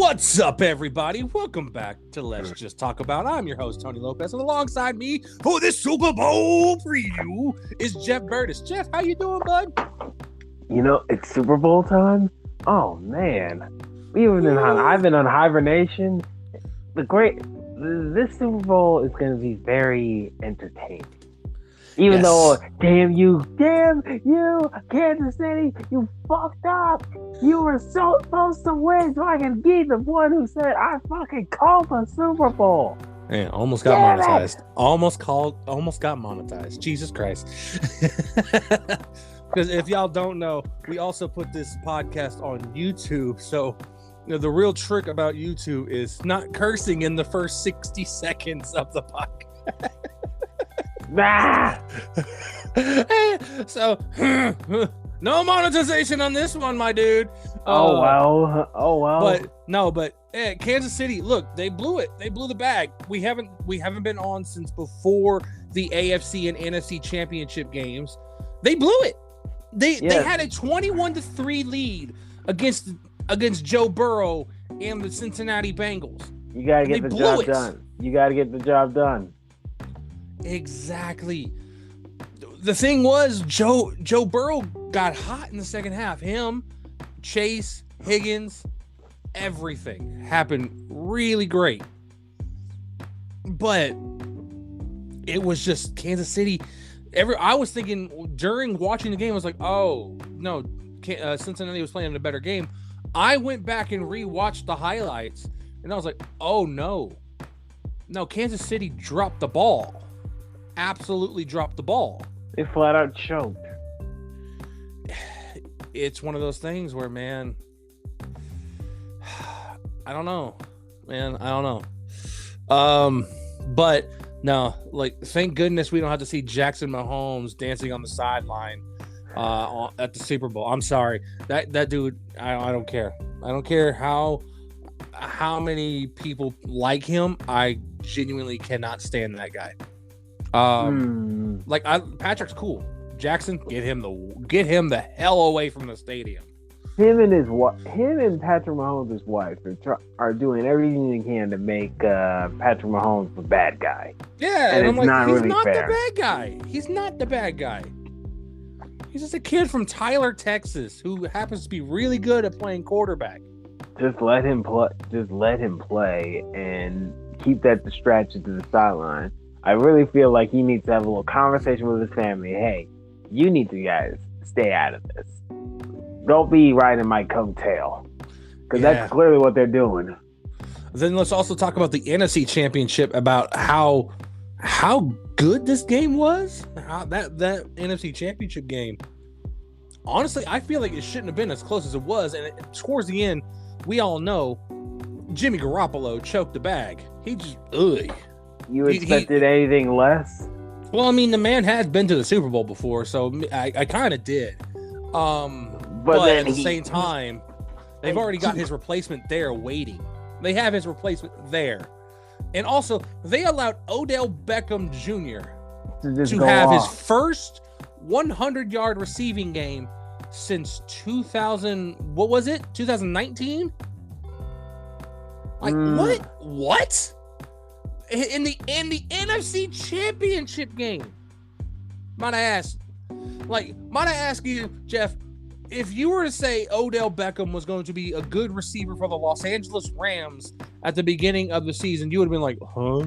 What's up, everybody? Welcome back to Let's Just Talk About. I'm your host, Tony Lopez, and alongside me for this Super Bowl preview is Jeff Burtis. Jeff, how you doing, bud? You know, it's Super Bowl time. Oh man, I've been on hibernation. This Super Bowl is going to be very entertaining. Even though, damn you, Kansas City, you fucked up. You were so supposed to win, so I can be the one who said I fucking called the Super Bowl. Man, almost got monetized. Almost got monetized. Jesus Christ. Because if y'all don't know, we also put this podcast on YouTube. So the real trick about YouTube is not cursing in the first 60 seconds of the podcast. So no monetization on this one, my dude. Oh well. But Kansas City, look, they blew it. They blew the bag. We haven't been on since before the AFC and NFC championship games. They blew it. They had a 21-3 lead against Joe Burrow and the Cincinnati Bengals. You gotta get the job done. You gotta get the job done. Exactly. The thing was, Joe Burrow got hot in the second half. Him, Chase, Higgins, everything happened really great. But it was just Kansas City. I was thinking during watching the game, I was like, oh, no, Cincinnati was playing a better game. I went back and rewatched the highlights, and I was like, oh, no, Kansas City dropped the ball. Absolutely dropped the ball. They flat out choked. It's one of those things where, man, I don't know. But no, thank goodness we don't have to see Jackson Mahomes dancing on the sideline at the Super Bowl. I'm sorry, that dude. I don't care. I don't care how many people like him. I genuinely cannot stand that guy. Patrick's cool. Jackson, get him the hell away from the stadium. Him and Patrick Mahomes' wife are doing everything they can to make Patrick Mahomes the bad guy. Yeah, and I'm it's like, he's really not fair. the bad guy. He's not the bad guy. He's just a kid from Tyler, Texas, who happens to be really good at playing quarterback. Just let him play. Just let him play and keep that distraction to the sideline. I really feel like he needs to have a little conversation with his family. Hey, you need to guys stay out of this. Don't be riding my coattail. Because that's clearly what they're doing. Then let's also talk about the NFC Championship, about how good this game was. How that NFC Championship game. Honestly, I feel like it shouldn't have been as close as it was. And towards the end, we all know Jimmy Garoppolo choked the bag. He just, You expected anything less? Well, I mean, the man has been to the Super Bowl before, so I kind of did. But at the same time, they've already got his replacement there waiting. They have his replacement there. And also, they allowed Odell Beckham Jr. to have his first 100-yard receiving game since 2019? What? In the NFC Championship game. Might I ask you, Jeff, if you were to say Odell Beckham was going to be a good receiver for the Los Angeles Rams at the beginning of the season, you would have been like, huh?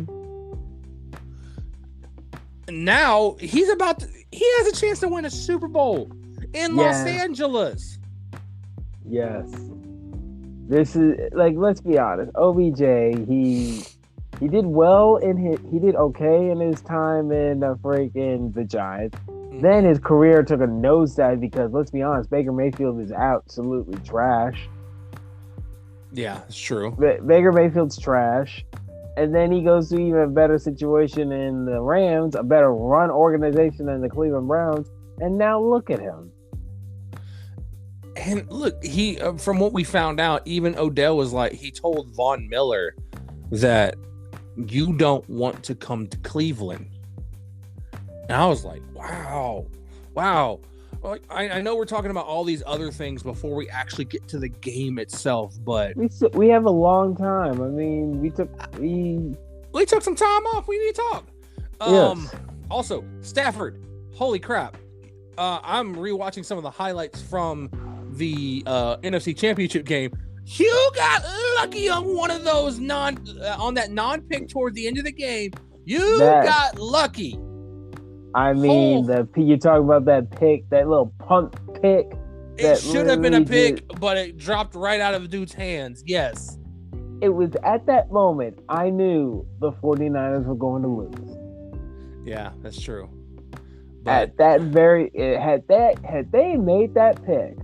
Now he has a chance to win a Super Bowl in Los Angeles. Yes. This is let's be honest. OBJ, he did well he did okay in his time in the Giants. Mm-hmm. Then his career took a nosedive because, let's be honest, Baker Mayfield is absolutely trash. Yeah, it's true. Baker Mayfield's trash. And then he goes to even a better situation in the Rams, a better run organization than the Cleveland Browns. And now look at him. And look, he from what we found out, even Odell was he told Von Miller that you don't want to come to Cleveland. And I was like, wow. Well, I know we're talking about all these other things before we actually get to the game itself, but we have a long time. I mean, we took some time off. We need to talk. Yes. Also, Stafford. Holy crap! I'm rewatching some of the highlights from the NFC Championship game. You got lucky on one of those on that non-pick toward the end of the game. You got lucky. I mean, you talk about that pick, that little punt pick. It should have been a pick, but it dropped right out of the dude's hands. Yes. It was at that moment I knew the 49ers were going to lose. Yeah, that's true. But at that had they made that pick,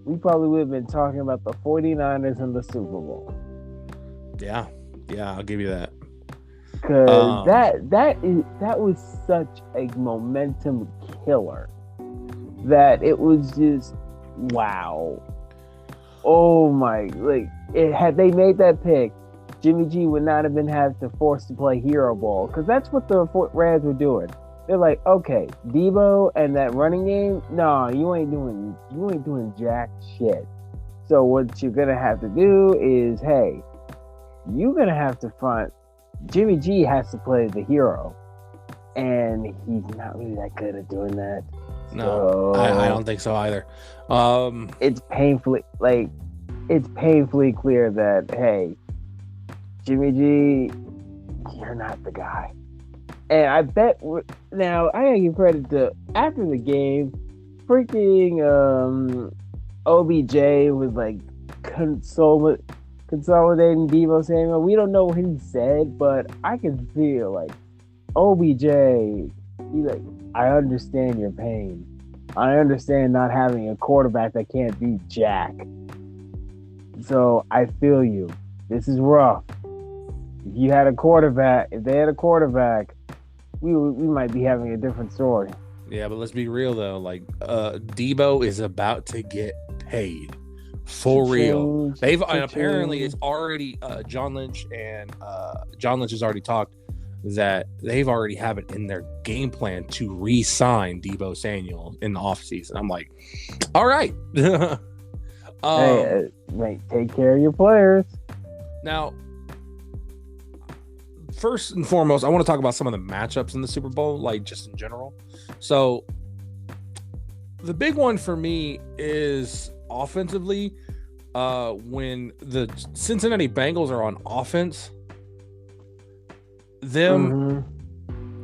we probably would have been talking about the 49ers in the Super Bowl. Yeah, I'll give you that. Because that was such a momentum killer that it was just wow. Oh my! Had they made that pick, Jimmy G would not have been forced to play hero ball, because that's what the Rams were doing. They're like, okay, Debo and that running game, no, you ain't doing jack shit. So what you're gonna have to do is, hey, you're gonna have to find. Jimmy G has to play the hero, and he's not really that good at doing that. No, I don't think so either. It's painfully clear that, hey, Jimmy G, you're not the guy. And I bet now I gotta give credit to, after the game, freaking OBJ was like consolidating Deebo Samuel. We don't know what he said, but I can feel like OBJ, he's like, I understand your pain. I understand not having a quarterback that can't beat Jack. So I feel you. This is rough. If they had a quarterback, we might be having a different story. Yeah, but let's be real though. Like, Debo is about to get paid. For real. Apparently it's already John Lynch has already talked that they've already have it in their game plan to re-sign Deebo Samuel in the offseason. I'm like, all right. Hey, take care of your players. Now, first and foremost, I want to talk about some of the matchups in the Super Bowl, like just in general. So the big one for me is offensively, when the Cincinnati Bengals are on offense,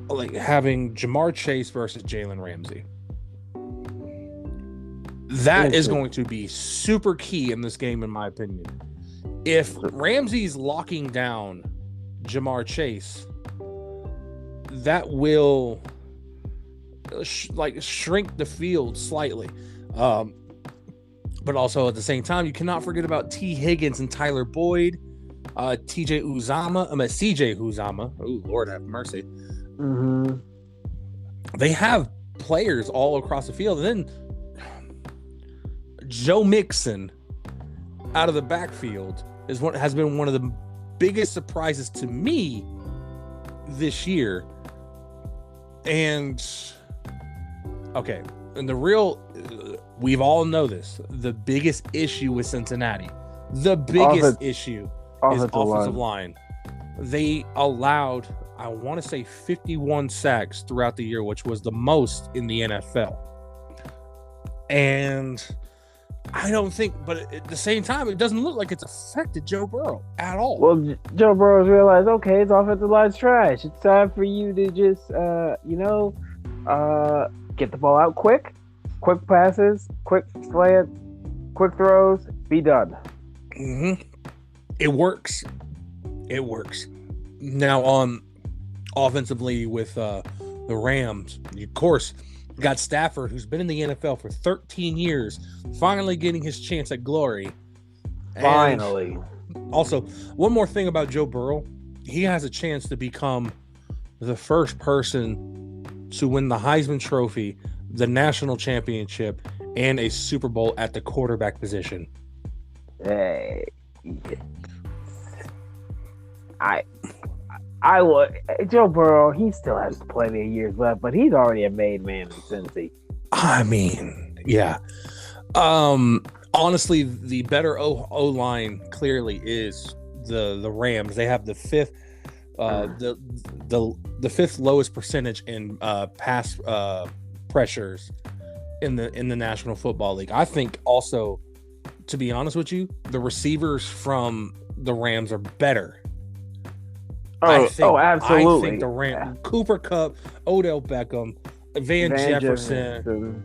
like having Jamar Chase versus Jalen Ramsey. That is going to be super key in this game, in my opinion. If Ramsey's locking down Jamar Chase, that will shrink the field slightly. But also at the same time, you cannot forget about T. Higgins and Tyler Boyd, CJ Uzama. Oh, Lord have mercy. Mm-hmm. They have players all across the field. And then Joe Mixon out of the backfield has been one of the biggest surprises to me this year. And okay, and we've all know this. The biggest issue with Cincinnati, is offensive line. They allowed, I want to say, 51 sacks throughout the year, which was the most in the NFL. And I don't think, but at the same time, it doesn't look like it's affected Joe Burrow at all. Well, Joe Burrow's realized, okay, his offensive line's trash. It's time for you to just, get the ball out quick passes, quick slants, quick throws, be done. Mm-hmm. It works. Now, offensively with the Rams, of course, you got Stafford, who's been in the NFL for 13 years, finally getting his chance at glory. Finally. And also, one more thing about Joe Burrow, he has a chance to become the first person to win the Heisman Trophy, the national championship, and a Super Bowl at the quarterback position. Hey, I would. Joe Burrow, he still has plenty of years left, but he's already a made man in Cincy. I mean, Yeah. Honestly, the better O line clearly is the Rams. They have the fifth the fifth lowest percentage in pass pressures in the National Football League. I think also, to be honest with you, the receivers from the Rams are better. Absolutely. I think the Rams, Cooper Kupp, Odell Beckham, Van Jefferson,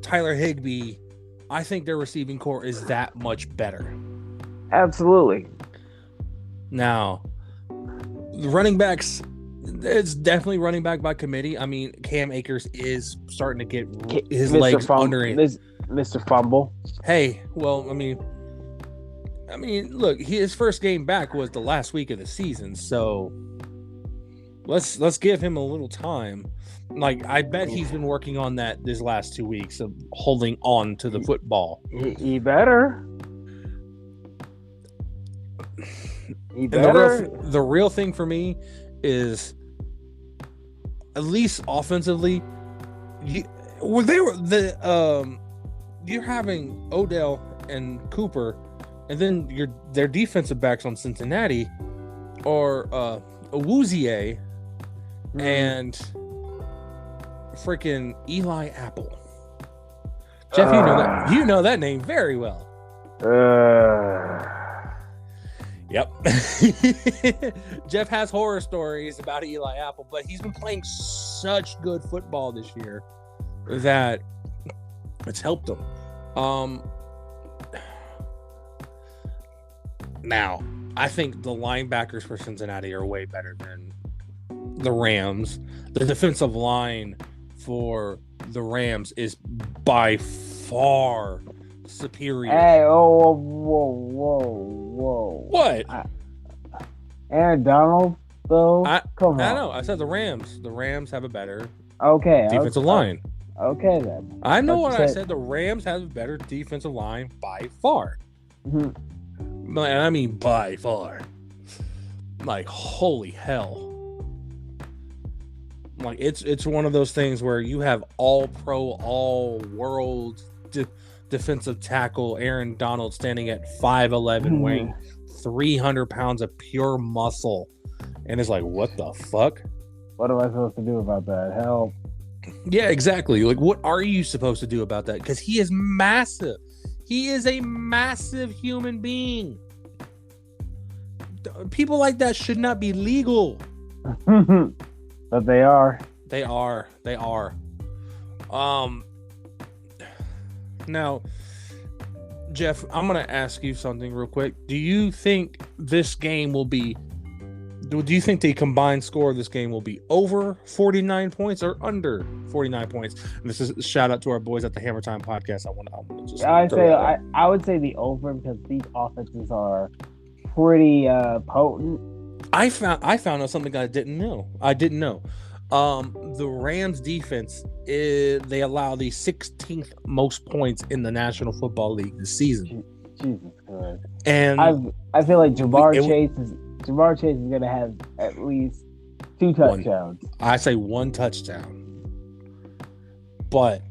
Tyler Higbee. I think their receiving core is that much better. Absolutely. Now, the running backs, it's definitely running back by committee. I mean, Cam Akers is starting to get his legs under it. Mr. Fumble. Hey, well, I mean, look, his first game back was the last week of the season, so let's give him a little time. Like, I bet he's been working on that this last 2 weeks of holding on to the football. He better. He better. The real thing for me is, at least offensively, you're having Odell and Cooper, and then their defensive backs on Cincinnati are Awuzie and freaking Eli Apple. Jeff, you know that name very well. Yep. Jeff has horror stories about Eli Apple, but he's been playing such good football this year that it's helped him. Now, I think the linebackers for Cincinnati are way better than the Rams. The defensive line for the Rams is by far superior. Hey, whoa. What? Aaron Donald, though? Come on. I know. I said the Rams. The Rams have a better defensive line. Okay, then. I know what I said. The Rams have a better defensive line by far. Mm-hmm. I mean, by far. Like, holy hell. Like, it's one of those things where you have all-pro, all-world defensive tackle Aaron Donald standing at 5'11", weighing 300 pounds of pure muscle. And it's like, what the fuck? What am I supposed to do about that? Help. Yeah, exactly. Like, what are you supposed to do about that? Because he is massive. He is a massive human being. People like that should not be legal. But they are. They are. Now, Jeff, I'm going to ask you something real quick. Do you think this game will be... Do you think the combined score of this game will be over 49 points or under 49 points? And this is a shout out to our boys at the Hammer Time Podcast. I would say the over, because these offenses are pretty potent. I found out something I didn't know. The Rams defense they allow the 16th most points in the National Football League this season. Jesus Christ! And I feel like Jamar Chase is going to have at least 2 touchdowns. I say 1 touchdown. But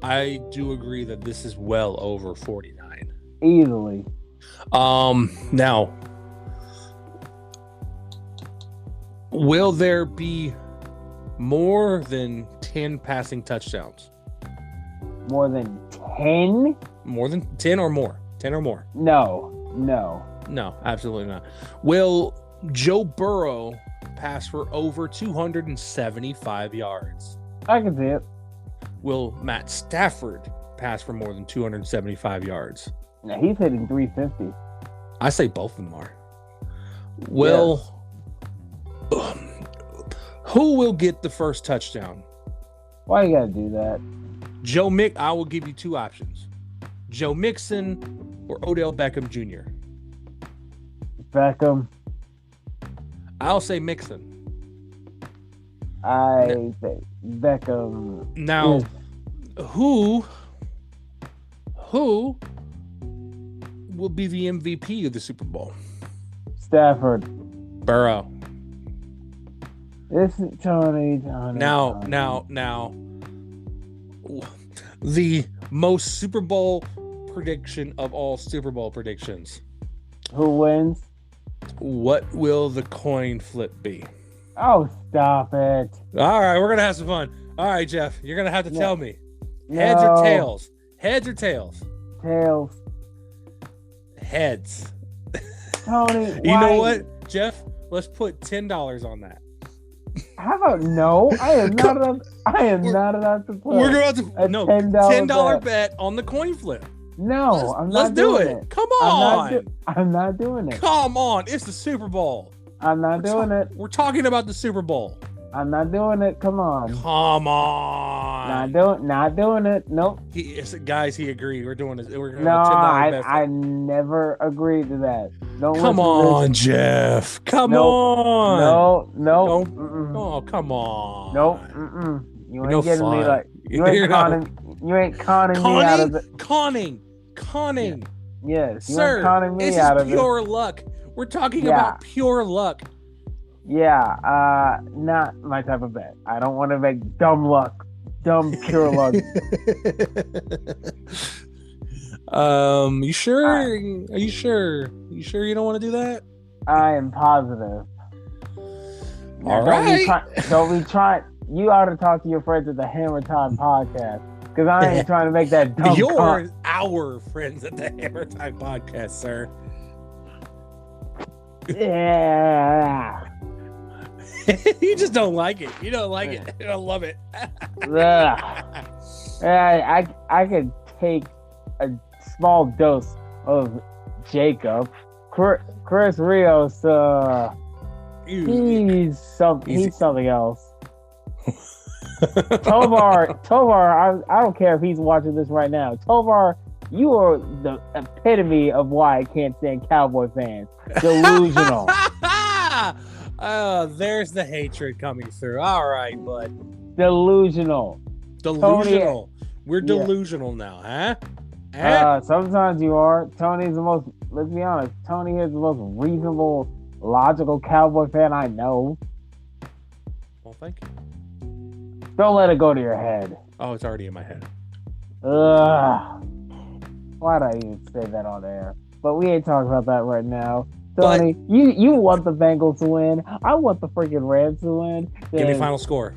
I do agree that this is well over 49. Easily. Now, will there be more than 10 passing touchdowns? More than 10? More than 10 or more? 10 or more? No, absolutely not. Will Joe Burrow pass for over 275 yards? I can see it. Will Matt Stafford pass for more than 275 yards? Now he's hitting 350. I say both of them are. Who will get the first touchdown? Why you gotta do that? I will give you 2 options. Joe Mixon or Odell Beckham Jr. Beckham. I'll say Mixon. I say Beckham. Now, who will be the MVP of the Super Bowl? Stafford. Burrow. This is Tony. Now, the most Super Bowl prediction of all Super Bowl predictions. Who wins? What will the coin flip be? Oh, stop it. All right, we're going to have some fun. All right, Jeff, you're going to have to tell me. Heads or tails? Heads or tails? Tails. Heads. Tony, you know what, Jeff? Let's put $10 on that. How about no? I am not about to put. We're going to $10 bet on the coin flip. No, let's do it. Come on. I'm not doing it. Come on. It's the Super Bowl. I'm not doing it. We're talking about the Super Bowl. I'm not doing it. Come on. Come on. Not doing it. Nope. Guys, he agreed. We're doing this. No, I never agreed to that. Come on, Jeff. Come on. No. Oh, come on. Nope. You ain't getting me like you ain't conning me out of it. Conning. Yes, sir. Conning me out of it. This is pure luck. We're talking about pure luck. Yeah, not my type of bet. I don't want to make dumb pure luck. You sure? Are you sure? You sure you don't want to do that? I am positive. All right. Don't be trying. You ought to talk to your friends at the HAMMERTIME Podcast, because I ain't trying to make that dumb. You're our friends at the HAMMERTIME Podcast, sir. Yeah. You just don't like it. You don't like it. You don't love it. I could take a small dose of Jacob. Chris Rios, he's something else. Tovar, I don't care if he's watching this right now. Tovar, you are the epitome of why I can't stand Cowboy fans. Delusional. There's the hatred coming through. All right, bud. Delusional. Tony, we're delusional now, huh? Sometimes you are. Let's be honest, Tony is the most reasonable, logical Cowboy fan I know. Well, thank you. Don't let it go to your head. Oh, it's already in my head. Why'd I even say that on air? But we ain't talking about that right now. Tony, you want the Bengals to win. I want the freaking Rams to win. Give me final score.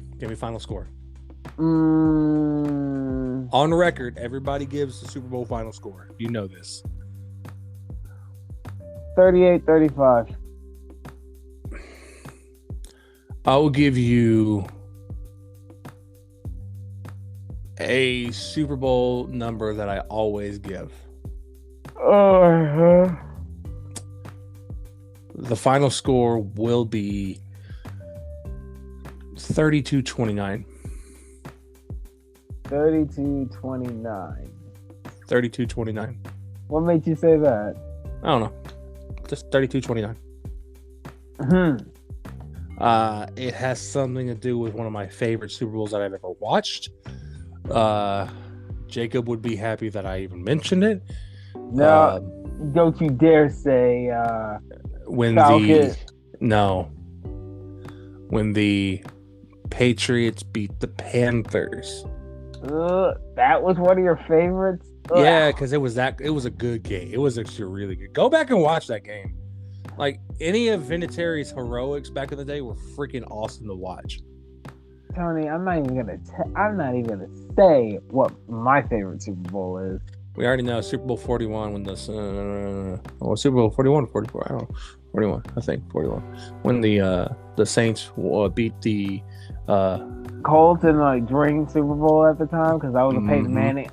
On record, everybody gives the Super Bowl final score. You know this. 38-35. I will give you a Super Bowl number that I always give. The final score will be 32-29. 32-29. 32-29. What made you say that? I don't know. Just 32-29. It has something to do with one of my favorite Super Bowls that I've ever watched. Jacob would be happy that I even mentioned it. No, don't you dare say when the Patriots beat the Panthers. That was one of your favorites? Yeah, because it was a good game. It was actually really good. Go back and watch that game. Like, any of Vinatieri's heroics back in the day were freaking awesome to watch. Tony, I'm not even gonna say what my favorite Super Bowl is. We already know Super Bowl 41 when the Super Bowl 41 or 44. I don't know. 41, I think 41. When the Saints beat the Colts in during Super Bowl at the time, because I was a Peyton Manning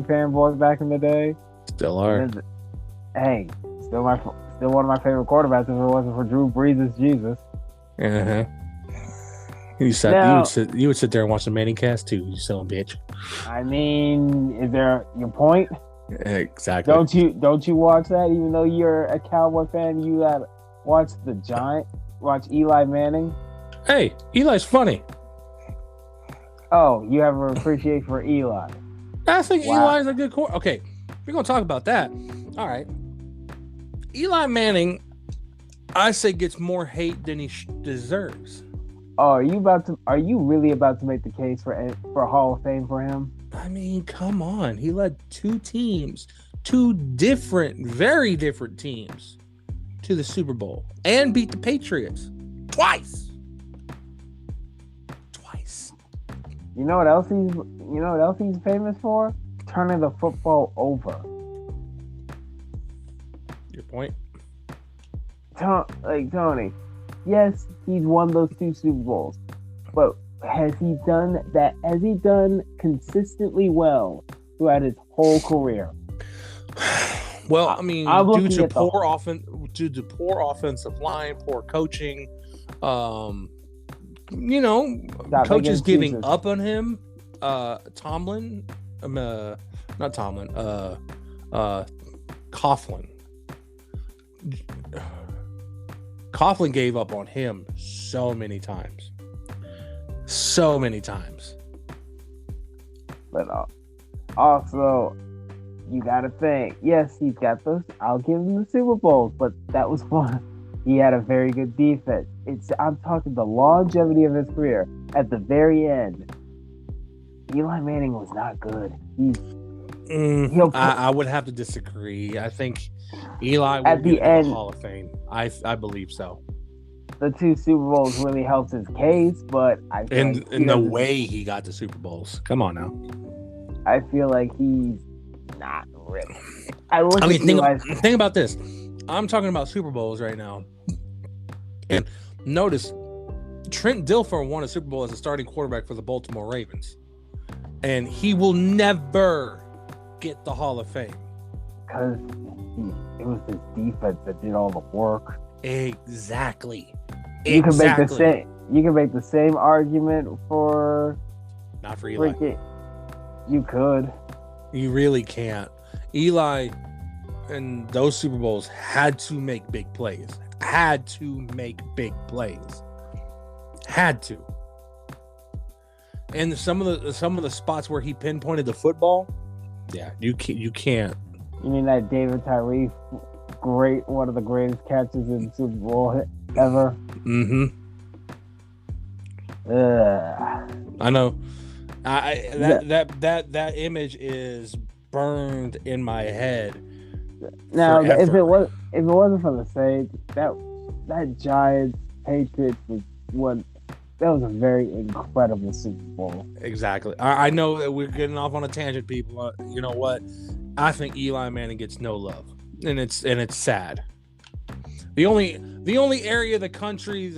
fanboy back in the day. Still are. Hey, still one of my favorite quarterbacks. If it wasn't for Drew Brees' Jesus. You would sit there and watch the Manning cast too, you son of a bitch. I mean, is there your point? Exactly. Don't you watch that? Even though you're a Cowboy fan, you gotta watch watch Eli Manning. Hey, Eli's funny. Oh, you have an appreciation for Eli. I think Eli's a good quarterback. Okay, we're gonna talk about that. All right. Eli Manning, I say, gets more hate than he deserves. Are you really about to make the case for Hall of Fame for him? I mean, come on. He led two very different teams to the Super Bowl and beat the Patriots twice. You know what else he's famous for? Turning the football over. Your point? Tony, yes, he's won those 2 Super Bowls, but has he done that? Has he done consistently well throughout his whole career? Well, I mean, due to poor offensive line, poor coaching, coaches giving up on him. Coughlin. Coughlin gave up on him so many times. But also, you got to think, yes, he's got those. I'll give him the Super Bowls, but that was one. He had a very good defense. I'm talking the longevity of his career. At the very end, Eli Manning was not good. I would have to disagree. I think Eli will at the end Hall of Fame. I believe so. The 2 Super Bowls really helped his case, but I feel in the way he got the Super Bowls. Come on now. I feel like he's not really. Think about this. I'm talking about Super Bowls right now. And notice, Trent Dilfer won a Super Bowl as a starting quarterback for the Baltimore Ravens. And he will never get the Hall of Fame. Because it was his defense that did all the work. Exactly. You can make the same argument for... Not for Eli. You could. You really can't. Eli and those Super Bowls had to make big plays. Had to. And some of the spots where he pinpointed the football, yeah, you can't. You mean that David Tyree, one of the greatest catches in the Super Bowl ever? Mm-hmm. I know. That image is burned in my head. Now, forever. if it wasn't for the Saints, that Giants Patriots that was a very incredible Super Bowl. Exactly. I know that we're getting off on a tangent, people. You know what? I think Eli Manning gets no love, and it's sad. The only area of the country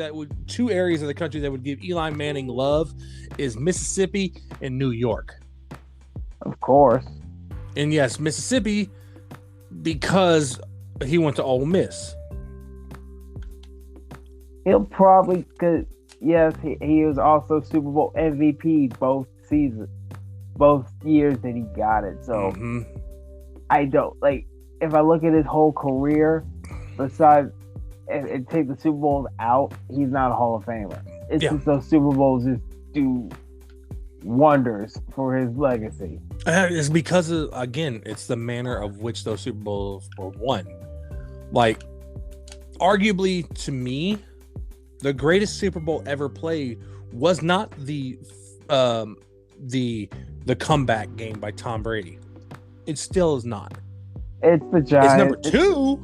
two areas of the country that would give Eli Manning love is Mississippi and New York. Of course. And yes, Mississippi, because he went to Ole Miss. He'll probably, because yes, he was also Super Bowl MVP both years that he got it. So I don't if I look at his whole career, besides and take the Super Bowls out, he's not a Hall of Famer. It's just those Super Bowls just do wonders for his legacy. It's because of, again, it's the manner of which those Super Bowls were won. Like, arguably to me, the greatest Super Bowl ever played was not the comeback game by Tom Brady. It still is not. It's the Giants. It's number 2,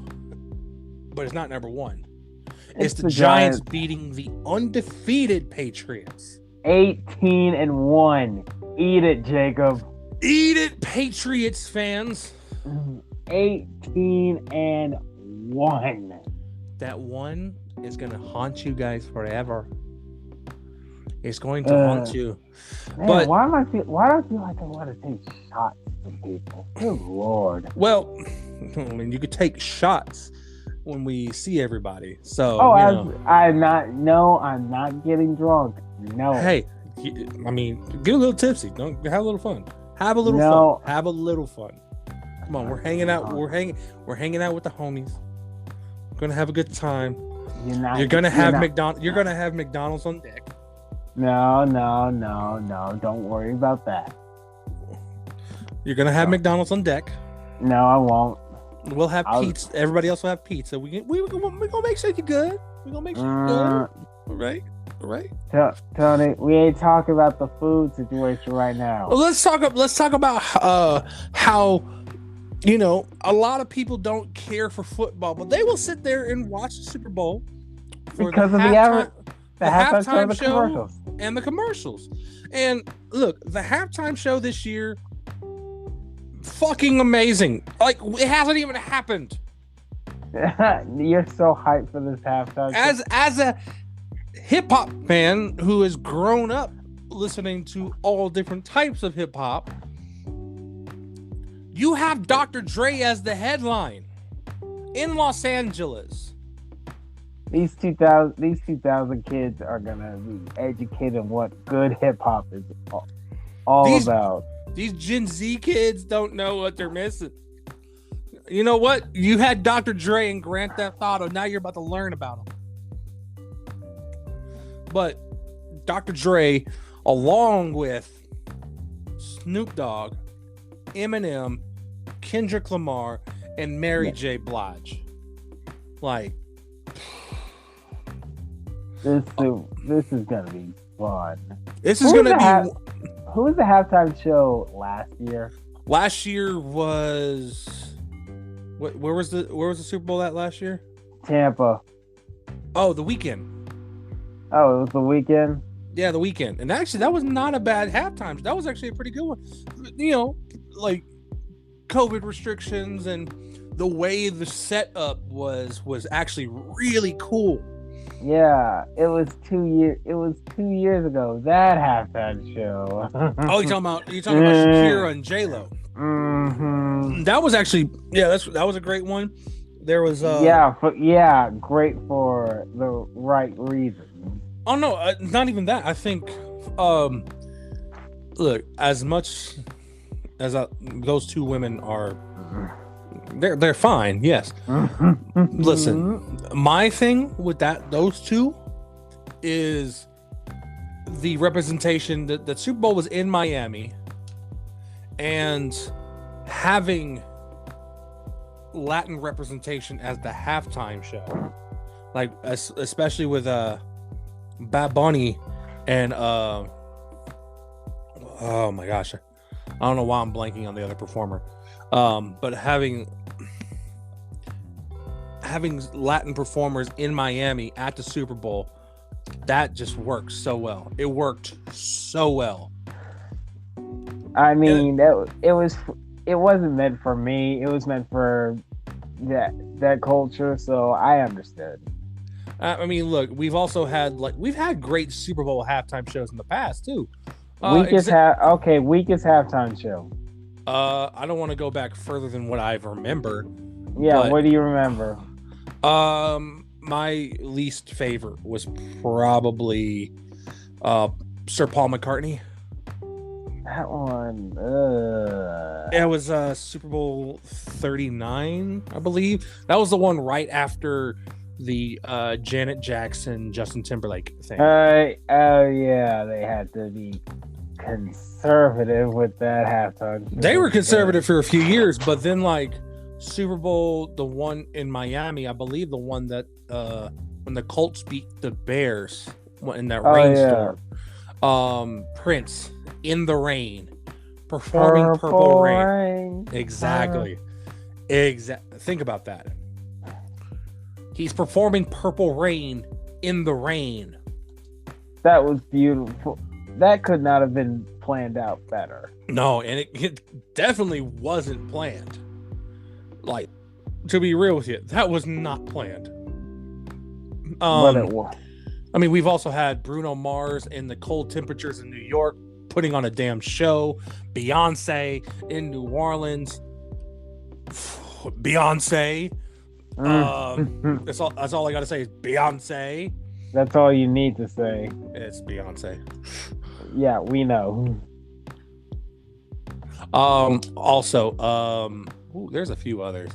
but it's not number 1. It's the Giants beating the undefeated Patriots. 18-1. Eat it, Jacob. Eat it, Patriots fans. 18-1. That one is going to haunt you guys forever. It's going to haunt you. Man, but why do I feel like I want to take shots at people? Good Lord. Well, I mean, you could take shots when we see everybody. So, I'm not getting drunk. No. Hey, I mean, get a little tipsy. Don't have a little fun. Have a little fun. Have a little fun. Come on, we're hanging out. We're hanging out with the homies. We're gonna have a good time. You're gonna have McDonald's on deck. No. Don't worry about that. You're gonna have McDonald's on deck. No, I won't. We'll have pizza. Everybody else will have pizza. We're gonna make sure you're good. We're gonna make sure you're good. All right. Right. Tony, we ain't talking about the food situation right now. Well, let's talk about how a lot of people don't care for football, but they will sit there and watch the Super Bowl because of the halftime show and the commercials. And look, the halftime show this year, fucking amazing. Like, it hasn't even happened. You're so hyped for this halftime show. As a hip hop fan who has grown up listening to all different types of hip hop, you have Dr. Dre as the headline in Los Angeles. These 2000 kids are gonna be educated on what good hip hop is all about. These Gen Z kids don't know what they're missing. You know what? You had Dr. Dre and Grand Theft Auto. Now you're about to learn about them. But Dr. Dre, along with Snoop Dogg, Eminem, Kendrick Lamar, and Mary J. Blige. Like, this is gonna be fun. This is gonna be. Who was the halftime show last year? Last year was. Where was the Super Bowl at last year? Tampa. Oh, the Weeknd. Oh, it was the Weeknd? Yeah, the Weeknd. And actually, that was not a bad halftime. That was actually a pretty good one. Like COVID restrictions and the way the setup was actually really cool. Yeah, it was 2 years. It was 2 years ago, that halftime show. Oh, you're talking about Shakira and J-Lo. Mm-hmm. That was actually that was a great one. There was great for the right reasons. Oh no, not even that. I think look, as much as those two women are, they're fine. Yes. Listen, my thing with those two is the representation that the Super Bowl was in Miami, and having Latin representation as the halftime show, like especially with Bad Bunny and oh my gosh, I don't know why I'm blanking on the other performer, but having Latin performers in Miami at the Super Bowl, that just works so well. It worked so well. I mean, it wasn't meant for me. It was meant for that culture, so I understood. I mean, look, we've had great Super Bowl halftime shows in the past too. Weakest halftime show. I don't want to go back further than what I remember. Yeah, what do you remember? My least favorite was probably Sir Paul McCartney. That one. It was Super Bowl 39, I believe. That was the one right after the Janet Jackson, Justin Timberlake thing. Oh yeah, they had to be conservative with that halftime. They were conservative for a few years, but then like Super Bowl, the one in Miami, I believe the one that when the Colts beat the Bears in that rainstorm. Prince, In the Rain, performing Purple Rain. Exactly. Think about that. He's performing Purple Rain in the rain. That was beautiful. That could not have been planned out better. No, and it definitely wasn't planned. Like, to be real with you, that was not planned. But it was. I mean, we've also had Bruno Mars in the cold temperatures in New York putting on a damn show. Beyonce in New Orleans. Beyonce. That's all I gotta say is Beyonce. That's all you need to say. It's Beyonce. Yeah, we know. Also, there's a few others.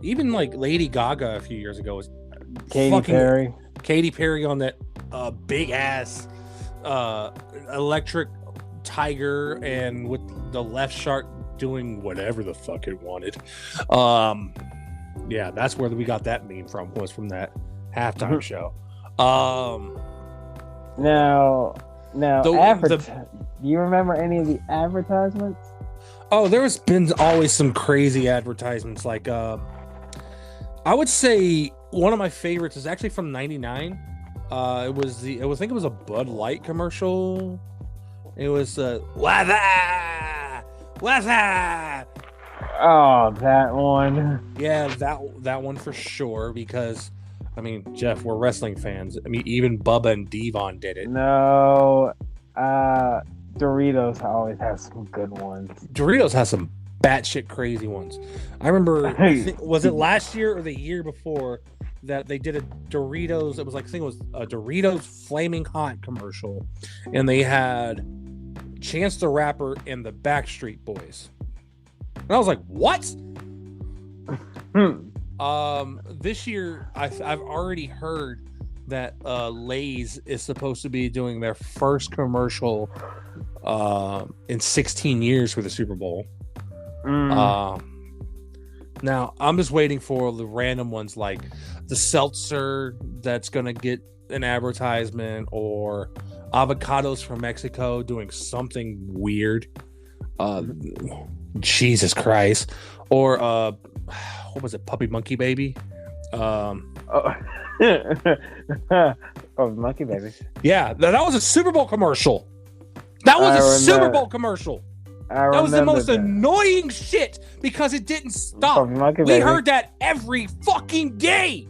Even like Lady Gaga a few years ago was Katy Perry on that big ass electric tiger, and with the left shark doing whatever the fuck it wanted. Yeah, that's where we got that meme from, was from that halftime show. Now, do you remember any of the advertisements? Oh, there's been always some crazy advertisements. Like, I would say one of my favorites is actually from '99. I think it was a Bud Light commercial. It was weather. Oh, that one. Yeah, that one for sure. Because, I mean, Jeff, we're wrestling fans. I mean, even Bubba and Devon did it. No, Doritos always has some good ones. Doritos has some batshit crazy ones. I remember, was it last year or the year before that they did a Doritos? It was like, I think it was a Doritos Flaming Hot commercial, and they had Chance the Rapper and the Backstreet Boys. And I was like, what? This year, I've already heard that Lay's is supposed to be doing their first commercial in 16 years for the Super Bowl. Now I'm just waiting for the random ones like the seltzer that's gonna get an advertisement, or avocados from Mexico doing something weird. Jesus Christ. Or what was it, Puppy Monkey Baby? Monkey Baby. Yeah, that was a Super Bowl commercial. That was Super Bowl commercial. That was the most annoying shit because it didn't stop. We heard that every fucking day.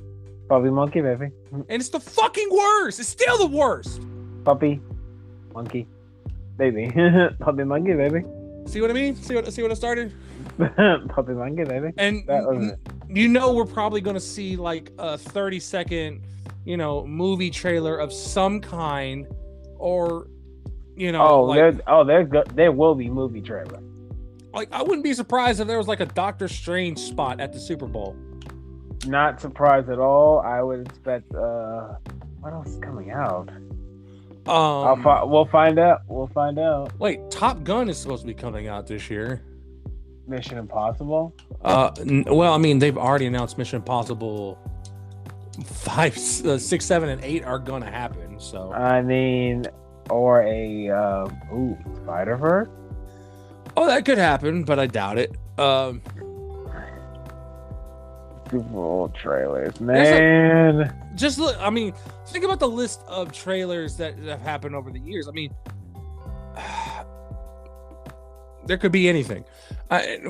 Puppy Monkey Baby. And it's the fucking worst. It's still the worst. Puppy Monkey Baby. Puppy Monkey Baby. See what I mean? See what I started? Puppy Monkey Baby. And we're probably going to see like a 30-second, movie trailer of some kind, or there will be movie trailer. Like, I wouldn't be surprised if there was like a Doctor Strange spot at the Super Bowl. Not surprised at all. I would expect what else is coming out? We'll find out. Wait, Top Gun is supposed to be coming out this year. Mission Impossible? Well, I mean, they've already announced Mission Impossible 5, 6, 7, and 8 are gonna happen. So I mean, or a Spider-Verse? Oh, that could happen, but I doubt it. Super Bowl trailers, man. Just look. I mean, think about the list of trailers that have happened over the years. I mean, there could be anything. But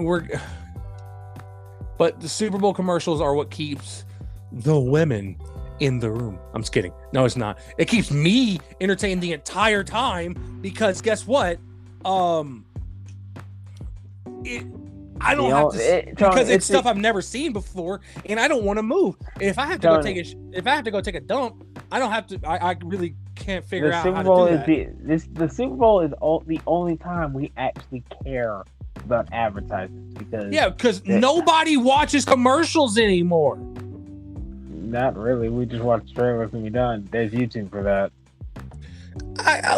the Super Bowl commercials are what keeps the women in the room. I'm just kidding. No, it's not. It keeps me entertained the entire time because guess what? I don't have to because it's stuff I've never seen before, and I don't want to move. If I have to go take a dump, I don't have to. I really can't figure out how to do that. The Super Bowl is the only time we actually care about advertisements because nobody watches commercials anymore. Not really. We just watch trailers and we're done. There's YouTube for that. I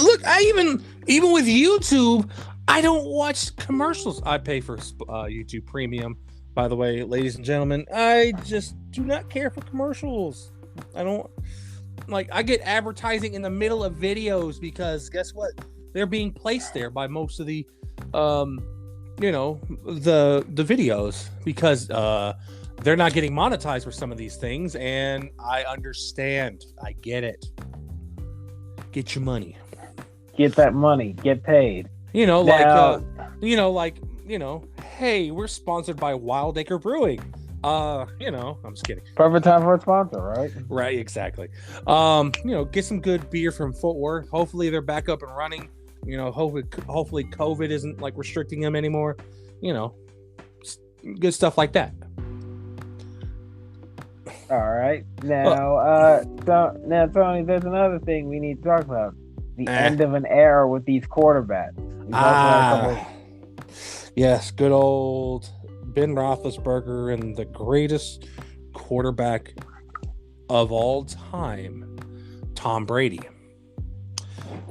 even with YouTube, I don't watch commercials. I pay for YouTube Premium, by the way, ladies and gentlemen. I just do not care for commercials. I don't I get advertising in the middle of videos because guess what? They're being placed there by most of the the videos because they're not getting monetized for some of these things, and I understand. I get it. Get your money. Get that money. Get paid. Hey, we're sponsored by Wild Acre Brewing. I'm just kidding. Perfect time for a sponsor, right? Right, exactly. Get some good beer from Fort Worth. Hopefully they're back up and running. Hopefully COVID isn't restricting them anymore. Good stuff like that. All right. Now, Tony, there's another thing we need to talk about. The end of an era with these quarterbacks. Yes, good old Ben Roethlisberger and the greatest quarterback of all time, Tom Brady.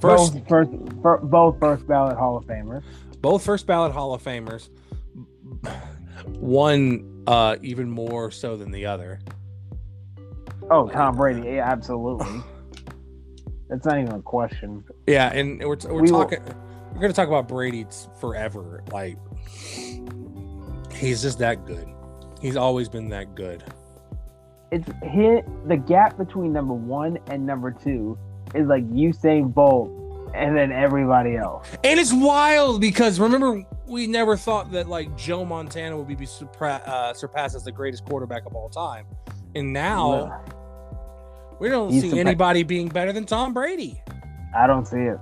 Both first ballot Hall of Famers. Both first ballot Hall of Famers. One even more so than the other. Oh, Tom Brady, yeah, absolutely. That's not even a question. Yeah, and we're talking. We're gonna talk about Brady forever. Like, he's just that good. He's always been that good. It's the gap between number 1 and number 2 is like Usain Bolt and then everybody else. And it's wild because remember, we never thought that like Joe Montana would be surpassed as the greatest quarterback of all time, and now we don't see anybody being better than Tom Brady. I don't see it.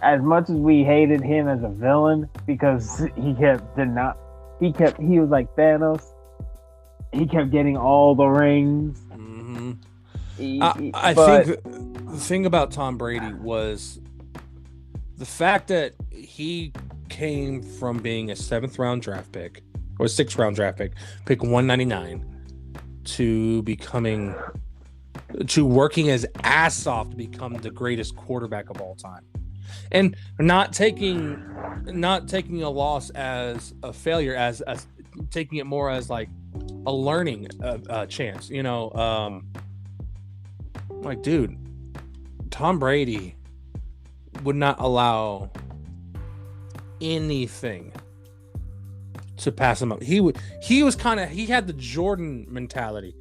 As much as we hated him as a villain because he was like Thanos. He kept getting all the rings. Mm-hmm. I think the thing about Tom Brady was the fact that he came from being a 7th round draft pick or 6th round draft pick 199, to working his ass off to become the greatest quarterback of all time, and not taking a loss as a failure, as taking it more as like a learning chance, like, dude, Tom Brady would not allow anything to pass him up. He had the Jordan mentality.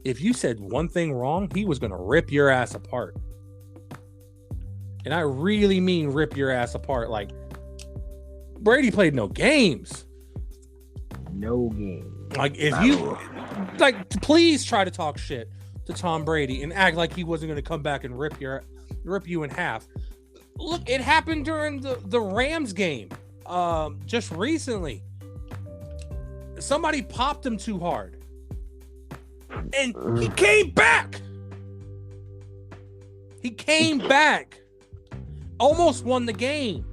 If you said one thing wrong, he was going to rip your ass apart. And I really mean rip your ass apart. Like, Brady played no games. No games. Like, please try to talk shit to Tom Brady and act like he wasn't going to come back and rip you in half. Look, it happened during the Rams game just recently. Somebody popped him too hard. And he came back. Almost won the game.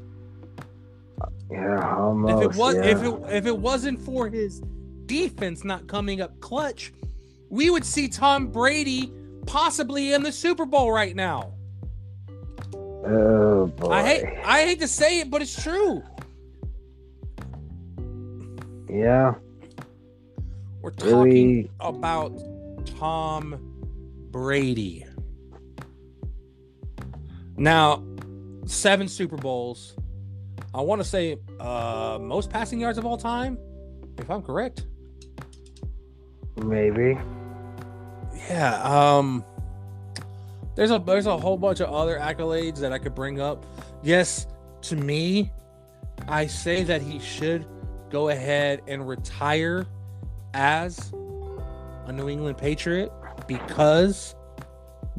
Yeah, almost. If it wasn't for his defense not coming up clutch, we would see Tom Brady possibly in the Super Bowl right now. Oh boy. I hate to say it, but it's true. Yeah. We're talking about Tom Brady. Now, 7 Super Bowls. I want to say most passing yards of all time, if I'm correct. Maybe. Yeah. There's a whole bunch of other accolades that I could bring up. Yes, to me, I say that he should go ahead and retire as a New England Patriot because,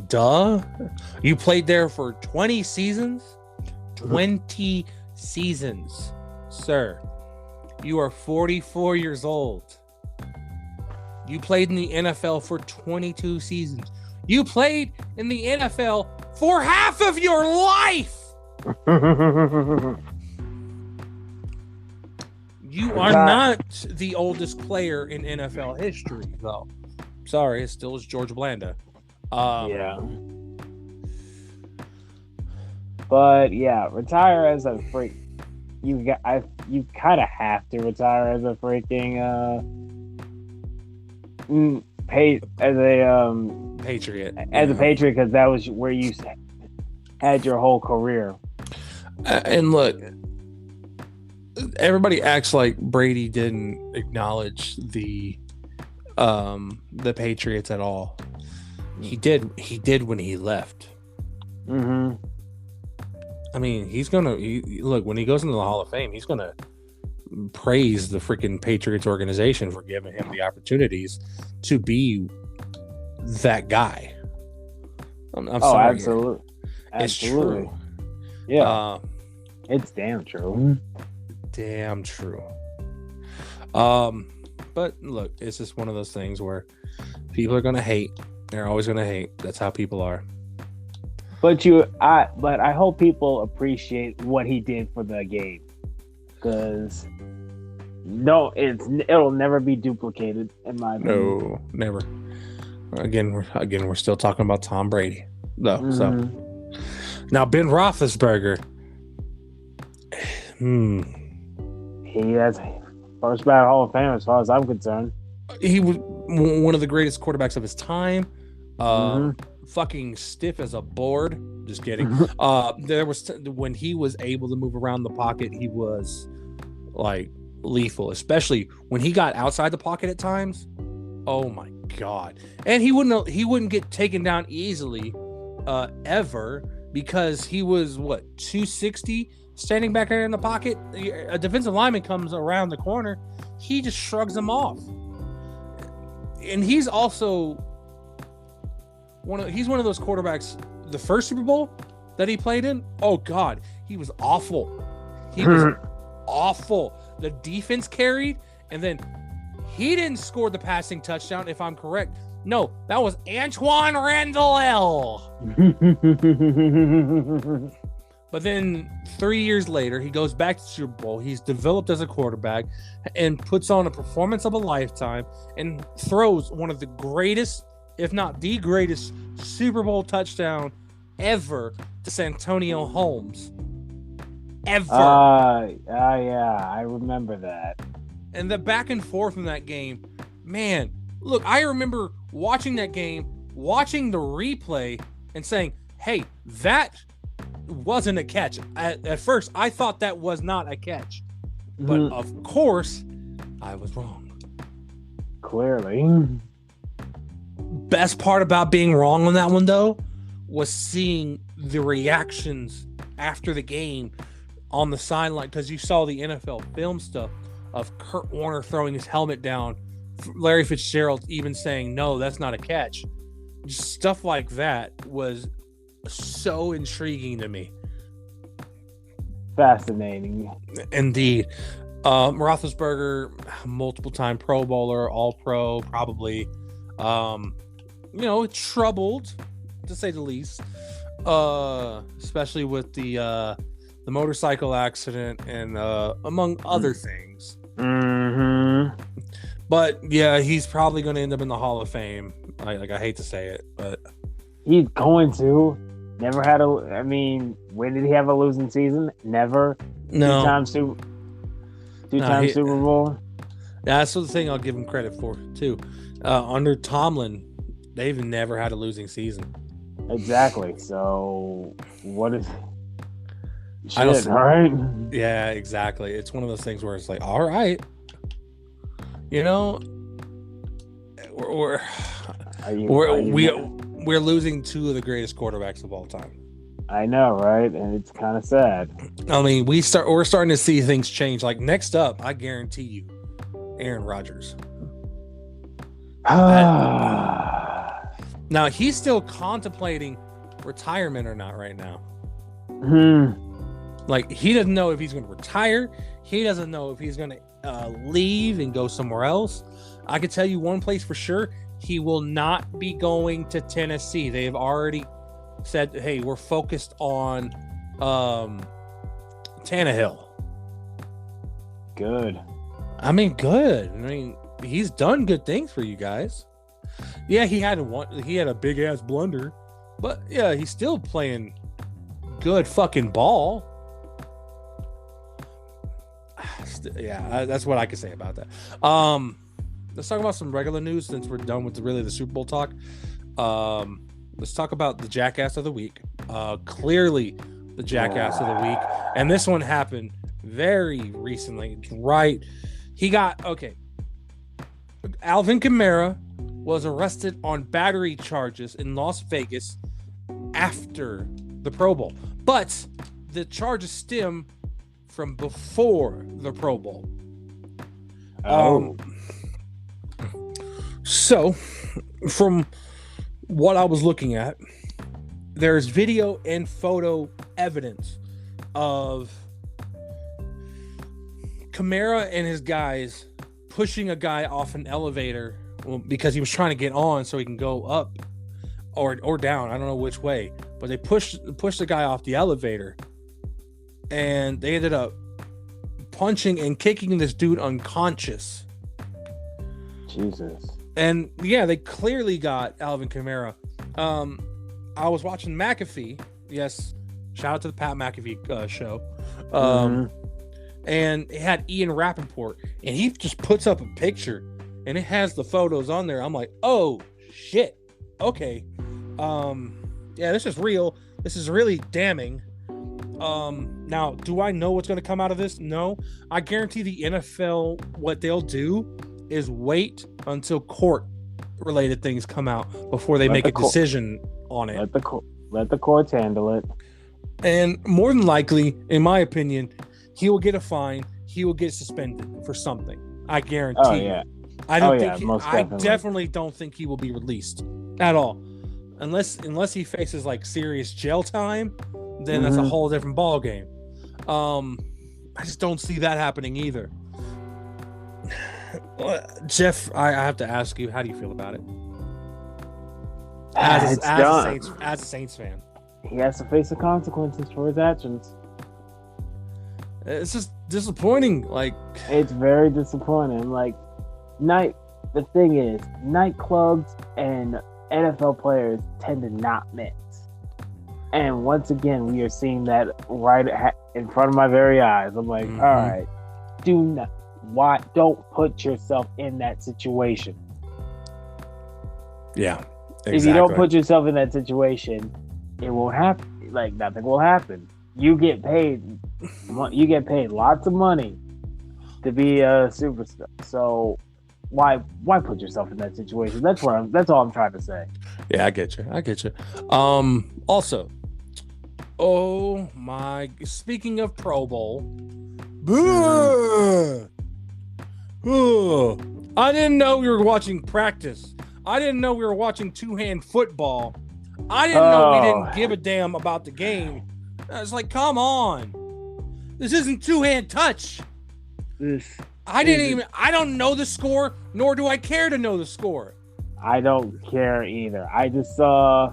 duh, you played there for 20 seasons. 20 seasons, sir. You are 44 years old. You played in the NFL for 22 seasons. You played in the NFL for half of your life. You are not the oldest player in NFL history, though. Sorry, it still is George Blanda. Yeah. But yeah, retire as a freak. You kind of have to retire as a freaking Patriot. As a Patriot, because that was where you had your whole career. And look, everybody acts like Brady didn't acknowledge the Patriots at all. He did when he left. Mm-hmm. I mean, look, when he goes into the Hall of Fame, he's gonna praise the freaking Patriots organization for giving him the opportunities to be that guy. I'm sorry. Absolutely. It's true. Yeah. It's damn true. Damn true. But look, it's just one of those things where people are gonna hate. They're always gonna hate. That's how people are. But I hope people appreciate what he did for the game, because it'll never be duplicated in my opinion. No, never. Again, we're still talking about Tom Brady, though. Mm-hmm. So now Ben Roethlisberger, he has first ballot Hall of Fame as far as I'm concerned. He was one of the greatest quarterbacks of his time. fucking stiff as a board. Just kidding. There was when he was able to move around the pocket, he was like lethal, especially when he got outside the pocket at times. Oh my god. And he wouldn't get taken down easily ever, because he was 260 standing back there in the pocket. A defensive lineman comes around the corner, he just shrugs him off. And he's also one of those quarterbacks. The first Super Bowl that he played in, oh god, he was awful. He was awful. The defense carried, and then he didn't score the passing touchdown, if I'm correct. No, that was Antoine Randall. But then 3 years later, he goes back to the Super Bowl. He's developed as a quarterback and puts on a performance of a lifetime and throws one of the greatest, if not the greatest, Super Bowl touchdown ever to Santonio Holmes. Ever. Yeah, I remember that. And the back and forth in that game, man, look, I remember watching that game, watching the replay, and saying, hey, that wasn't a catch. At first, I thought that was not a catch. But of course, I was wrong. Clearly. Best part about being wrong on that one, though, was seeing the reactions after the game on the sideline, because you saw the NFL film stuff of Kurt Warner throwing his helmet down, Larry Fitzgerald even saying, no, that's not a catch. Just stuff like that was so intriguing to me. Fascinating. Indeed. Roethlisberger, multiple-time Pro Bowler, All-Pro, probably. Troubled, to say the least. Especially with the motorcycle accident and among other things. But yeah, he's probably going to end up in the Hall of Fame. I hate to say it, but he's going to. Never had when did he have a losing season? Never. No. Two-time Super Bowl. That's the thing I'll give him credit for too. Under Tomlin, they've never had a losing season. Exactly. So what is? Shit, all right. Yeah, exactly. It's one of those things where it's like, all right, we're losing two of the greatest quarterbacks of all time. I know, right? And it's kind of sad. I mean, we're starting to see things change. Like next up, I guarantee you, Aaron Rodgers. Now he's still contemplating retirement or not right now. Like he doesn't know if he's going to retire. He doesn't know if he's going to leave and go somewhere else. I can tell you one place for sure. He will not be going to Tennessee. They've already said, hey, we're focused on Tannehill. Good. Good. He's done good things for you guys. Yeah, he had a big ass blunder, but yeah, he's still playing good fucking ball. Yeah, that's what I can say about that. Let's talk about some regular news since we're done with the Super Bowl talk. Let's talk about the Jackass of the Week. Clearly, the Jackass of the Week, and this one happened very recently. Right, Alvin Kamara was arrested on battery charges in Las Vegas after the Pro Bowl, but the charges stem from before the Pro Bowl. So, from what I was looking at, there's video and photo evidence of Kamara and his guys pushing a guy off an elevator because he was trying to get on so he can go up or down. I don't know which way, but they pushed the guy off the elevator, and they ended up punching and kicking this dude unconscious. Jesus. And yeah, they clearly got Alvin Kamara. I was watching McAfee. Yes, shout out to the Pat McAfee show. And it had Ian Rappaport, and he just puts up a picture, and it has the photos on there. I'm like, oh shit, okay. Yeah, this is real. This is really damning. Now, do I know what's going to come out of this? No. I guarantee the NFL, what they'll do is wait until court-related things come out before they make a decision on it. Let the courts handle it. And more than likely, in my opinion, he will get a fine. He will get suspended for something. I guarantee. Oh yeah. I definitely don't think he will be released at all, unless he faces like serious jail time. Then that's a whole different ball game. I just don't see that happening either. Jeff, I have to ask you, how do you feel about it? As a Saints fan, he has to face the consequences for his actions. It's just disappointing. Like, it's very disappointing. Like, the thing is, nightclubs and NFL players tend to not mix. And once again, we are seeing that right in front of my very eyes. I'm like, all right, don't put yourself in that situation. Yeah, exactly. If you don't put yourself in that situation, it won't happen. Like, nothing will happen. You get paid lots of money to be a superstar. So why put yourself in that situation? That's all I'm trying to say. Yeah, I get you. Also, speaking of Pro Bowl, I didn't know we were watching practice. I didn't know we were watching two-hand football. I didn't know we didn't give a damn about the game. I was like, come on. This isn't two-hand touch. I don't know the score, nor do I care to know the score. I don't care either. I just saw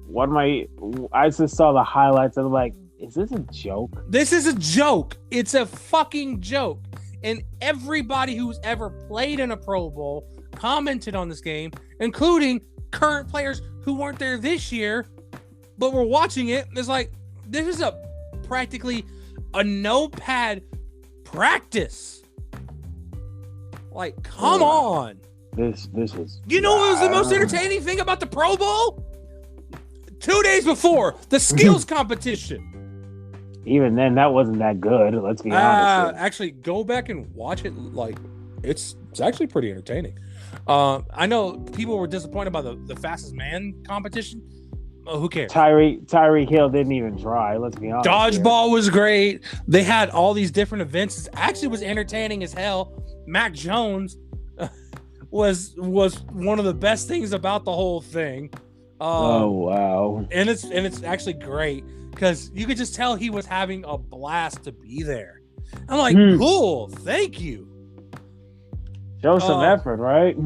the highlights and I'm like, is this a joke? This is a joke. It's a fucking joke. And everybody who's ever played in a Pro Bowl commented on this game, including current players who weren't there this year, but were watching it. It's like, this is practically a no-pad practice. Like, come on. This is. You know what was the most entertaining thing about the Pro Bowl? 2 days before, the skills competition. Even then, that wasn't that good. Let's be honest. Actually, go back and watch it. Like, it's actually pretty entertaining. I know people were disappointed by the fastest man competition. Who cares? Tyreek Hill didn't even try. Let's be honest. Dodgeball was great. They had all these different events. It actually was entertaining as hell. Mac Jones was one of the best things about the whole thing. Oh wow! And it's actually great because you could just tell he was having a blast to be there. I'm like, cool, thank you. Show some effort, right?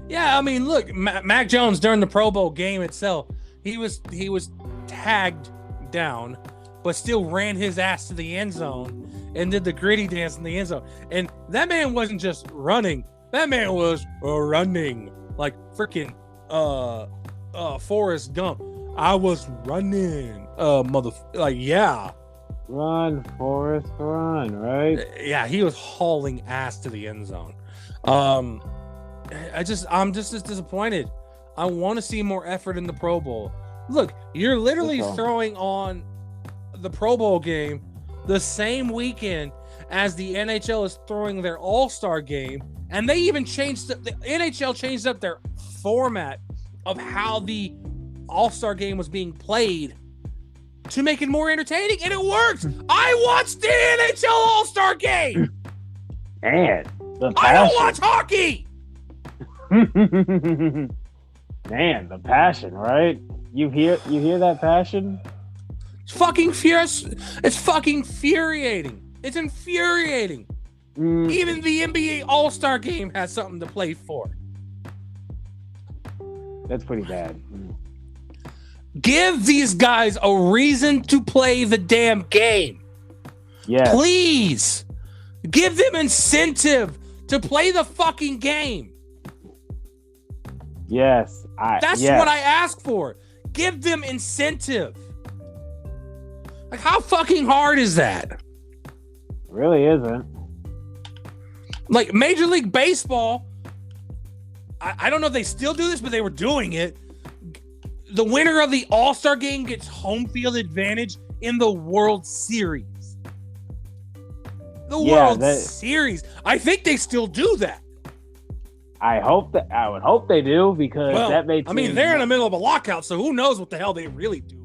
Yeah, I mean, look, Mac Jones during the Pro Bowl game itself, he was tagged down, but still ran his ass to the end zone and did the gritty dance in the end zone. And that man wasn't just running; that man was running like freaking Forrest Gump. I was running, yeah. Run, Forrest, run, right? Yeah, he was hauling ass to the end zone. I'm just as disappointed. I want to see more effort in the Pro Bowl. Look, you're literally throwing on the Pro Bowl game the same weekend as the NHL is throwing their All-Star game, and they even changed the NHL changed up their format of how the All-Star game was being played to make it more entertaining, and it worked. I watched the NHL All-Star game. And I don't watch hockey. Man, the passion, right? You hear that passion? It's fucking furious. It's fucking infuriating. It's infuriating. Even the NBA All-Star game has something to play for. That's pretty bad. Give these guys a reason to play the damn game. Yeah. Please. Give them incentive to play the fucking game. Yes. That's what I ask for. Give them incentive. Like, how fucking hard is that? Really isn't. Like, Major League Baseball, I don't know if they still do this, but they were doing it. The winner of the All-Star game gets home field advantage in the World Series. World Series. I think they still do that. I would hope they do, because that makes. I mean, they're in the middle of a lockout, so who knows what the hell they really do.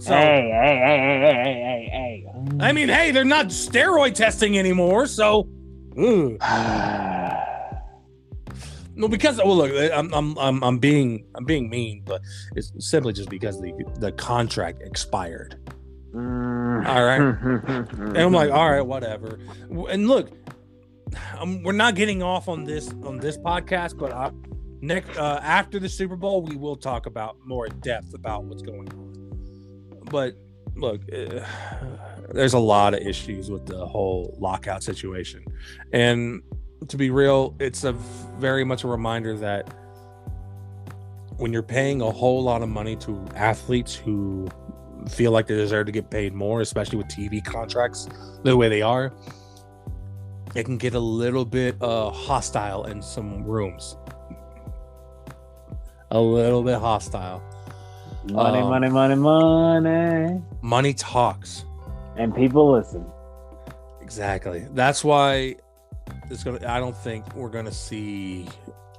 So, hey. I mean, hey, they're not steroid testing anymore, so. No, because look, I'm being mean, but it's simply just because the contract expired. All right, and I'm like, all right, whatever. And look, we're not getting off on this podcast, but after the Super Bowl, we will talk about more in depth about what's going on. But look, there's a lot of issues with the whole lockout situation, and to be real, it's very much a reminder that when you're paying a whole lot of money to athletes who feel like they deserve to get paid more, especially with TV contracts the way they are, it can get a little bit hostile in some rooms. A little bit hostile. Money. Money talks. And people listen. Exactly. That's why I don't think we're gonna see.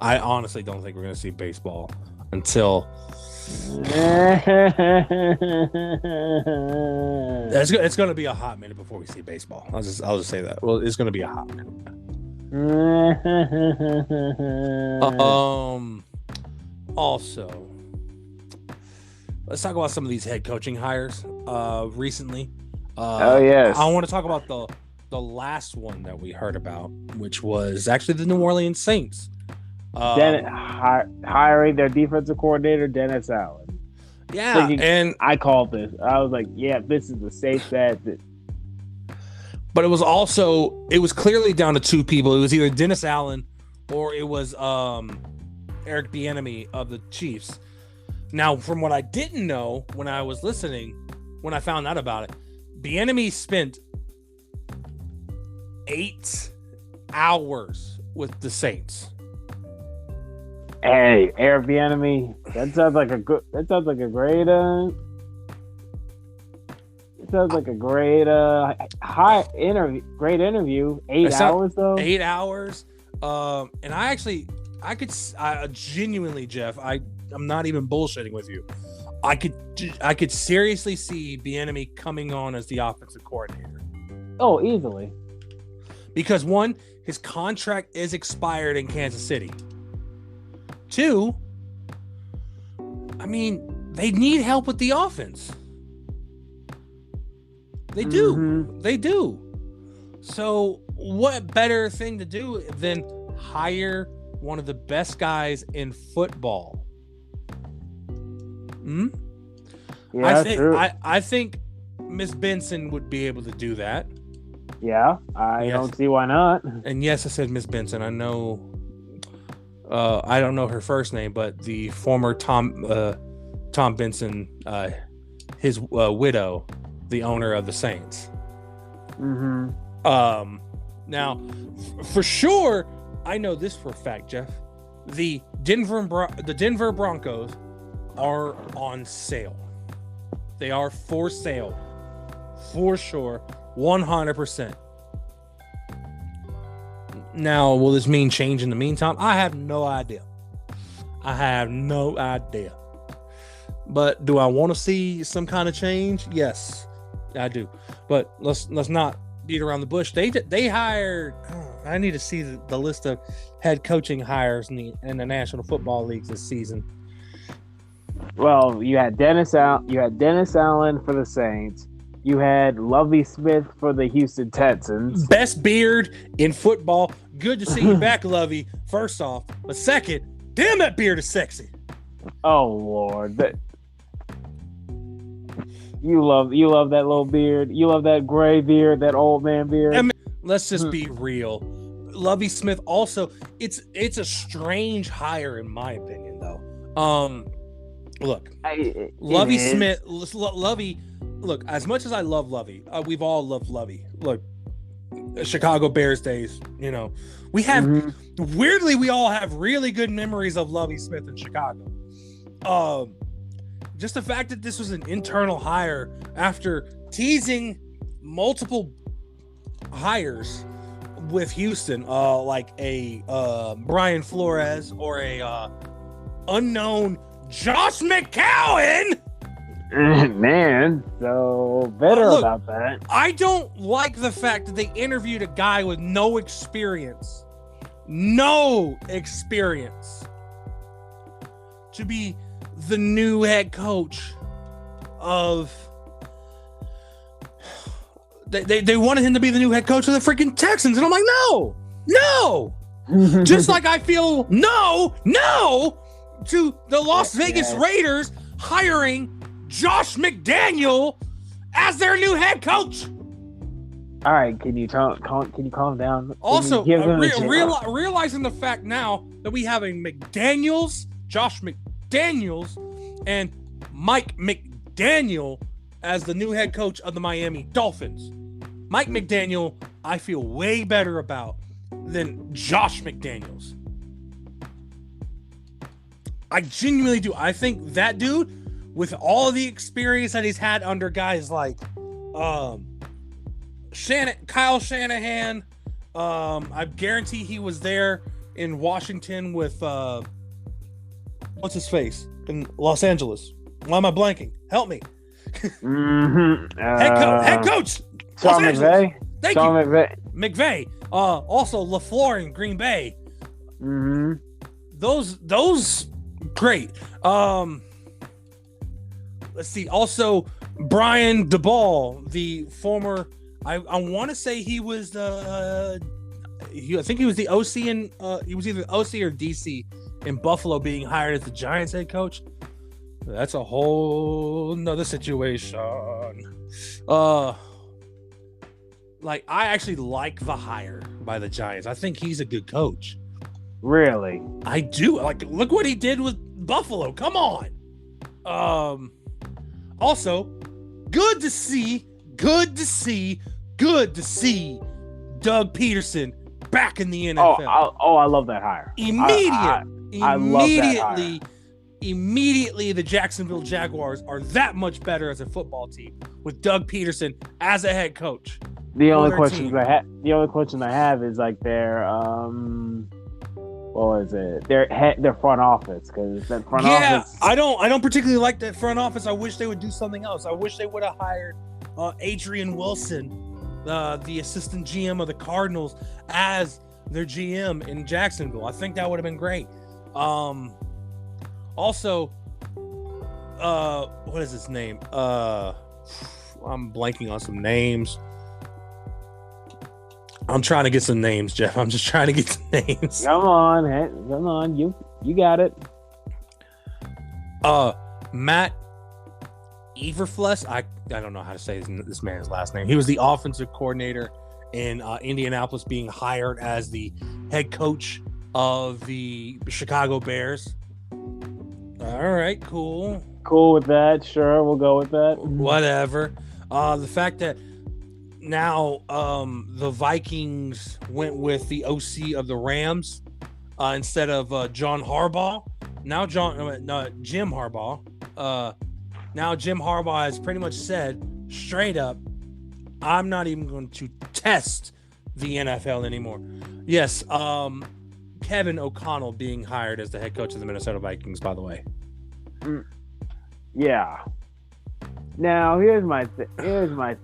I honestly don't think we're gonna see baseball until. It's gonna be a hot minute before we see baseball. I'll just say that. Well, it's gonna be a hot minute. Also, let's talk about some of these head coaching hires recently. Yes. I want to talk about the last one that we heard about, which was actually the New Orleans Saints. Hiring their defensive coordinator, Dennis Allen. Yeah, and I called this. I was like, yeah, this is a safe bet. But it was clearly down to two people. It was either Dennis Allen or it was Eric Bieniemy of the Chiefs. Now, from what I didn't know when I was listening, when I found out about it, Bieniemy spent 8 hours with the Saints. Hey, Eric Bieniemy, that sounds like a great great interview. 8 hours though. 8 hours. And I could genuinely, Jeff, I'm not even bullshitting with you. I could seriously see Bieniemy coming on as the offensive coordinator. Oh, easily. Because one, his contract is expired in Kansas City. 2, I mean, they need help with the offense. They do. Mm-hmm. They do. So what better thing to do than hire one of the best guys in football? Yeah, true. I think Miss Benson would be able to do that. Yeah, I don't see why not. And yes, I said Miss Benson. I know. I don't know her first name, but the former Tom Benson, his widow, the owner of the Saints. Mm-hmm. Now, for sure, I know this for a fact, Jeff. The Denver Broncos are on sale. They are for sale, for sure, 100%. Now, will this mean change in the meantime? I have no idea. But do I want to see some kind of change? Yes, I do. But let's not beat around the bush. They hired. I need to see the list of head coaching hires in the National Football League this season. Well, you had Dennis Allen for the Saints. You had Lovie Smith for the Houston Texans. Best beard in football. Good to see you back, Lovie. First off, but second, damn, that beard is sexy. Oh Lord, you love that little beard. You love that gray beard, that old man beard. I mean, let's just be real. Lovie Smith also. It's a strange hire in my opinion, though. Look, Lovie Smith. Lovie. Look, as much as I love Lovie, we've all loved Lovie. Look, Chicago Bears days, we have weirdly we all have really good memories of Lovie Smith in Chicago. just the fact that this was an internal hire after teasing multiple hires with Houston, like a Brian Flores or a unknown Josh McCown. Man, so better about that. I don't like the fact that they interviewed a guy with no experience to be the new head coach of. They wanted him to be the new head coach of the freaking Texans, and I'm like, no. Just like I feel no to the Las Vegas Raiders hiring Josh McDaniel as their new head coach. All right, can you calm down? Also, realizing the fact now that we have a Josh McDaniels, and Mike McDaniel as the new head coach of the Miami Dolphins. Mike McDaniel, I feel way better about than Josh McDaniels. I genuinely do. I think that dude, with all the experience that he's had under guys like Kyle Shanahan, I guarantee he was there in Washington with what's his face in Los Angeles. Why am I blanking? Help me. Head coach. Sean McVay. Thank you. McVay. Also LaFleur in Green Bay. Those great. Let's see. Also, Brian DeBall, the former. I want to say he was the. I think he was the OC in. He was either OC or DC in Buffalo, being hired as the Giants head coach. That's a whole nother situation. Like, I actually like the hire by the Giants. I think he's a good coach. Really? I do. Like, look what he did with Buffalo. Come on. Also, good to see Doug Peterson back in the NFL. I love that hire. Immediately, the Jacksonville Jaguars are that much better as a football team with Doug Peterson as a head coach. The only question I have is like their what was it? Their front office, because that front office. I don't particularly like that front office. I wish they would do something else. I wish they would have hired Adrian Wilson, the assistant GM of the Cardinals, as their GM in Jacksonville. I think that would have been great. Also, what is his name? I'm blanking on some names. I'm trying to get some names, Jeff. I'm just trying to get some names. Come on. You got it. Matt Eberflus. I don't know how to say this man's last name. He was the offensive coordinator in Indianapolis, being hired as the head coach of the Chicago Bears. All right, cool. Cool with that. Sure, we'll go with that. Whatever. The fact that now the Vikings went with the OC of the Rams instead of John Harbaugh. Now Jim Harbaugh. Now Jim Harbaugh has pretty much said straight up, I'm not even going to test the NFL anymore. Yes, Kevin O'Connell being hired as the head coach of the Minnesota Vikings, by the way. Yeah. Now, here's my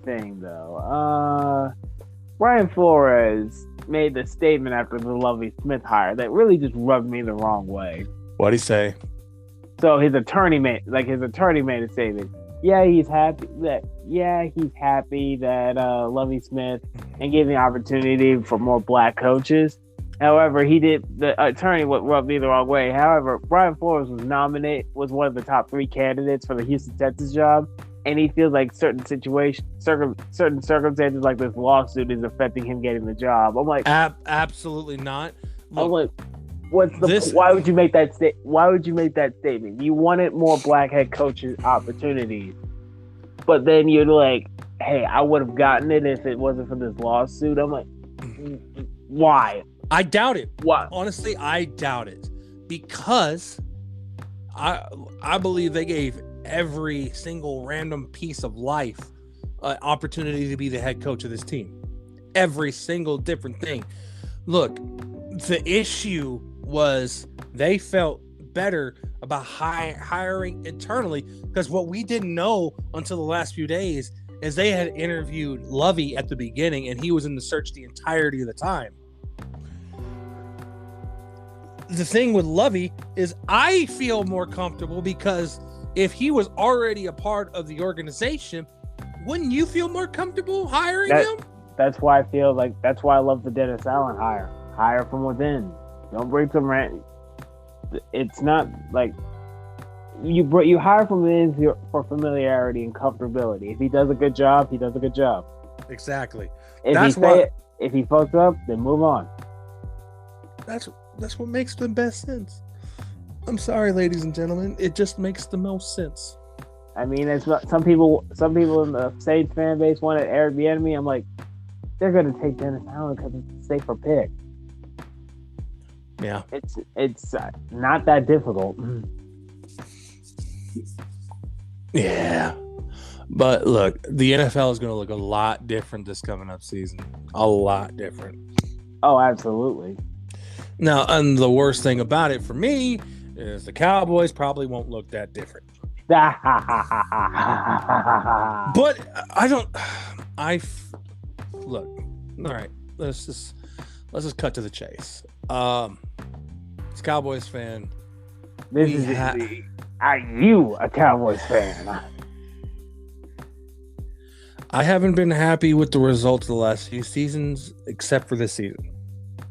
thing, though. Brian Flores made the statement after the Lovie Smith hire that really just rubbed me the wrong way. What'd he say? So his attorney made a statement. He's happy that Lovie Smith and gave the opportunity for more black coaches. However, the attorney would rub me the wrong way. However, Brian Flores was one of the top 3 candidates for the Houston Texans job, and he feels like certain circumstances like this lawsuit is affecting him getting the job. I'm like, absolutely not. Look, I'm like, why would you make that statement? You wanted more black head coaches opportunities, but then you're like, hey, I would have gotten it if it wasn't for this lawsuit. I'm like, why? I doubt it. Why? Honestly, I doubt it, because I believe they gave every single random piece of life an opportunity to be the head coach of this team. Every single different thing. Look, the issue was they felt better about hiring internally, because what we didn't know until the last few days is they had interviewed Lovey at the beginning, and he was in the search the entirety of the time. The thing with Lovey is I feel more comfortable because if he was already a part of the organization, wouldn't you feel more comfortable hiring him? That's why I love the Dennis Allen hire. Hire from within. Don't bring some rant. It's not like you hire from within for familiarity and comfortability. If he does a good job, he does a good job. Exactly. If he fucks up, then move on. That's what makes the best sense. I'm sorry, ladies and gentlemen. It just makes the most sense. I mean, it's not, some people in the Saints fan base want to air the enemy. I'm like, they're going to take Dennis Allen because it's a safer pick. Yeah. It's not that difficult. Yeah. But look, the NFL is going to look a lot different this coming up season. A lot different. Oh, absolutely. Now, and the worst thing about it for me is the Cowboys probably won't look that different. But look, all right, let's just cut to the chase. As a Cowboys fan, are you a Cowboys fan? I haven't been happy with the results of the last few seasons, except for this season.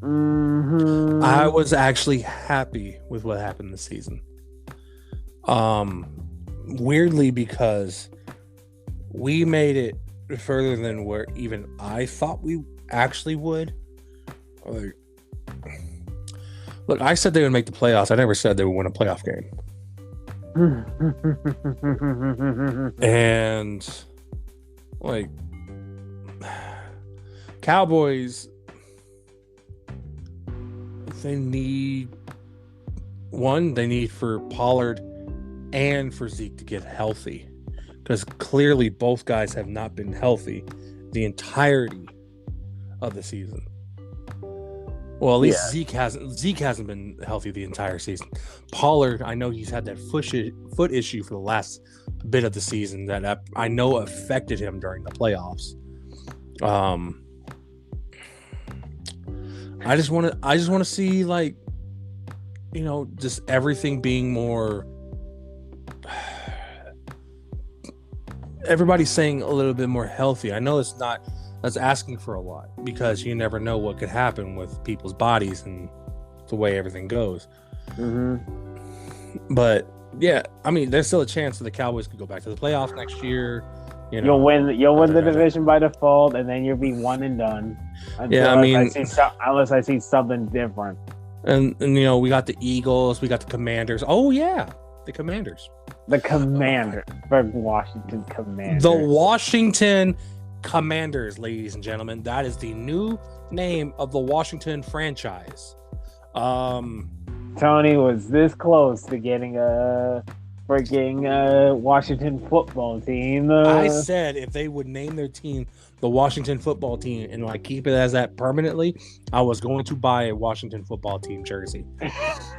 Mm-hmm. I was actually happy with what happened this season. Weirdly, because we made it further than where even I thought we actually would. Look, I said they would make the playoffs. I never said they would win a playoff game. And like, Cowboys, they need for Pollard and for Zeke to get healthy, because clearly both guys have not been healthy the entirety of the season. Well, at least Zeke hasn't been healthy the entire season. Pollard, I know he's had that foot issue for the last bit of the season that I know affected him during the playoffs. I just want to see, like, you know, just everything being more. Everybody's saying a little bit more healthy. I know that's asking for a lot, because you never know what could happen with people's bodies and the way everything goes. Mm-hmm. But yeah, I mean, there's still a chance that the Cowboys could go back to the playoffs next year. You know, you'll win the division by default, and then you'll be one and done. Unless I see something different. And you know, we got the Eagles, we got the Commanders. Oh yeah, the Commanders. The Washington Commanders. The Washington Commanders, ladies and gentlemen. That is the new name of the Washington franchise. Tony was this close to getting a freaking Washington football team. I said if they would name their team the Washington football team and like keep it as that permanently, I was going to buy a Washington football team jersey.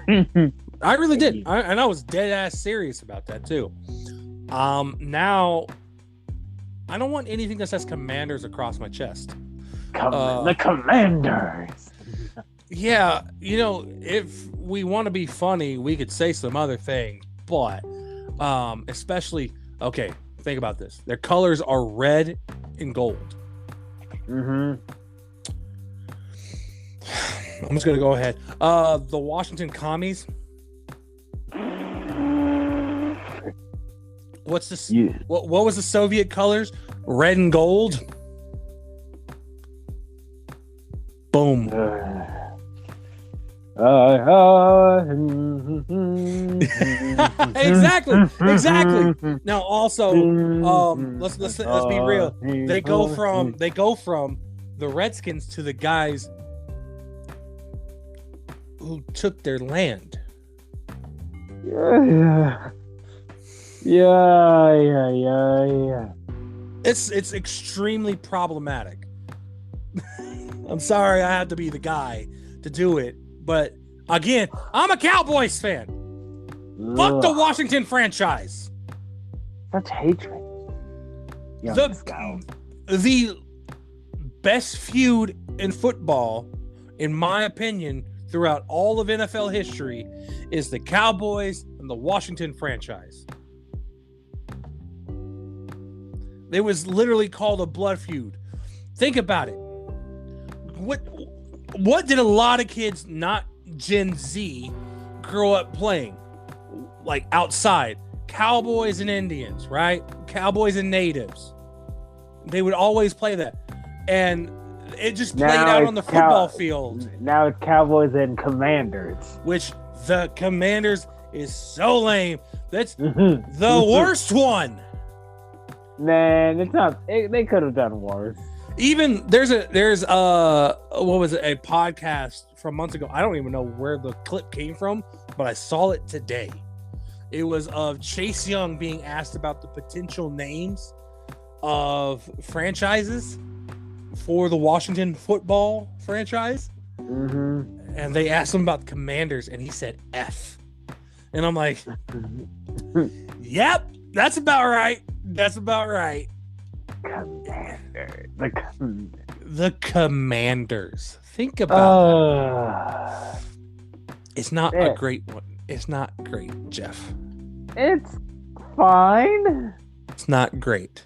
I really did. And I was dead ass serious about that too. Now I don't want anything that says Commanders across my chest. The Commanders. Yeah, you know, if we want to be funny, we could say some other things, but especially, okay, think about this. Their colors are red and gold. Mm-hmm. I'm just gonna go ahead. The Washington Commies. What's this? Yeah. What was the Soviet colors? Red and gold. Boom. Exactly. Now, also, let's be real. They go from the Redskins to the guys who took their land. Yeah. It's extremely problematic. I'm sorry I had to be the guy to do it, but again, I'm a Cowboys fan. Fuck the Washington franchise. Such hatred. The best feud in football, in my opinion, throughout all of NFL history, is the Cowboys and the Washington franchise. It was literally called a blood feud. Think about it. What did a lot of kids, not Gen Z, grow up playing? Like outside. Cowboys and Indians, right? Cowboys and Natives. They would always play that. And it just played out on the football field. Now it's Cowboys and Commanders. Which the Commanders is so lame. That's the worst one. Man, it's not. They could have done worse. Even there's what was it? A podcast from months ago. I don't even know where the clip came from, but I saw it today. It was of Chase Young being asked about the potential names of franchises for the Washington football franchise. Mm-hmm. And they asked him about the Commanders, and he said F. And I'm like, yep, that's about right. That's about right. Commanders. The Commanders. Think about that. It's not a great one. It's not great, Jeff. It's fine. It's not great.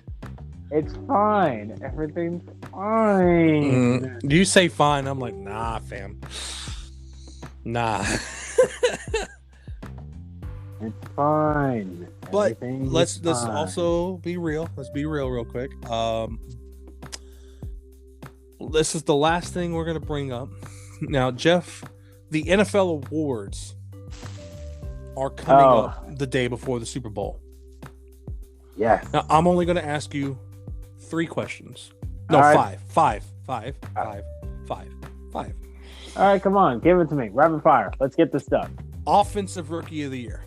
It's fine. Everything's fine. Do you say fine? I'm like, nah, fam. Nah. It's fine. But let's also be real. Let's be real quick. This is the last thing we're going to bring up. Now, Jeff, the NFL awards are coming up the day before the Super Bowl. Yes. Now, I'm only going to ask you 3 questions. No, right. Five. All right, come on. Give it to me. Rapid fire. Let's get this done. Offensive Rookie of the Year.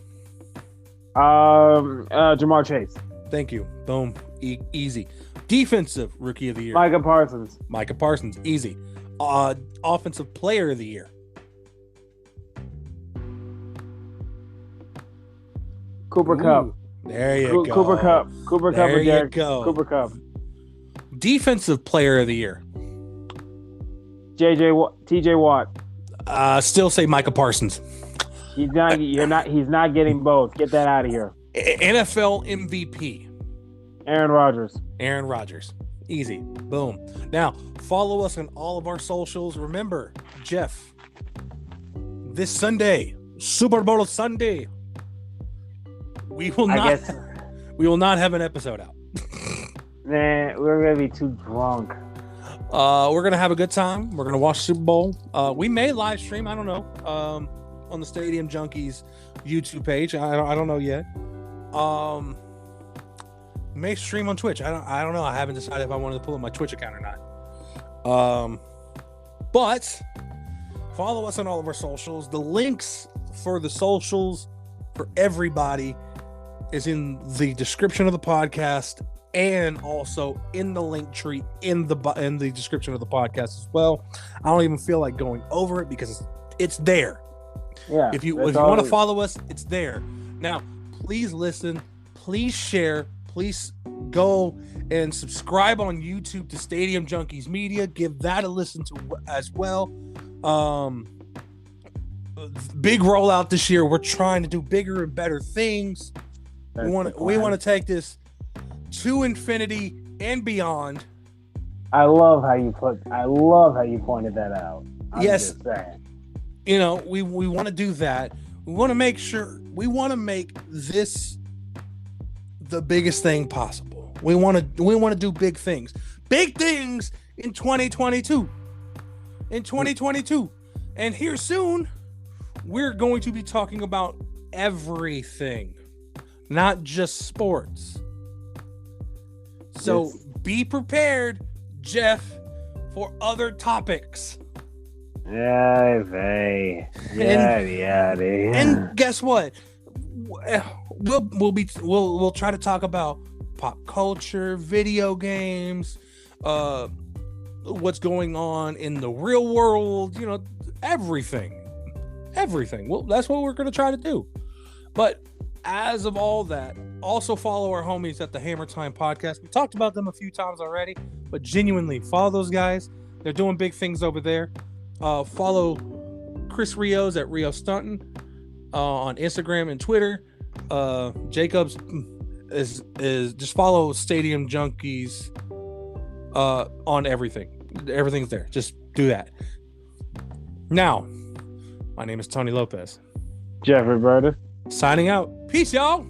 Jamar Chase. Thank you. Boom. Easy. Defensive Rookie of the Year. Micah Parsons. Easy. Offensive Player of the Year. Cooper Kupp. There you go. Cooper Kupp. There you go. Cooper Kupp. Defensive Player of the Year. TJ Watt. Still say Micah Parsons. He's not getting both. Get that out of here. NFL MVP. Aaron Rodgers. Easy. Boom. Now, follow us on all of our socials. Remember, Jeff, this Sunday, Super Bowl Sunday, we will not have an episode out. Man, we're going to be too drunk. We're going to have a good time. We're going to watch Super Bowl. We may live stream. I don't know. On the Stadium Junkies YouTube page. I don't know yet. May stream on Twitch. I don't know. I haven't decided if I wanted to pull up my Twitch account or not. But follow us on all of our socials. The links for the socials for everybody is in the description of the podcast and also in the Linktree in the description of the podcast as well. I don't even feel like going over it because it's there. Yeah. If you want to follow us, it's there. Now, please listen, please share, please go and subscribe on YouTube to Stadium Junkies Media. Give that a listen to as well. Big rollout this year. We're trying to do bigger and better things. We want to take this to infinity and beyond. I love how you pointed that out. Yes. Just saying. You know, we want to do that. We want to make this the biggest thing possible. We want to do big things. Big things in 2022. And here soon, we're going to be talking about everything, not just sports. So be prepared, Jeff, for other topics. And guess what? we'll try to talk about pop culture, video games, what's going on in the real world, everything. Well, that's what we're going to try to do. But as of all that, also follow our homies at the HAMMERTIME Podcast. We talked about them a few times already, but genuinely follow those guys. They're doing big things over there. Follow Chris Rios at Rio Stunton on Instagram and Twitter. Jacobs is just follow Stadium Junkies on everything. Everything's there. Just do that. Now, my name is Tony Lopez. Jeffrey Burtis. Signing out. Peace, y'all.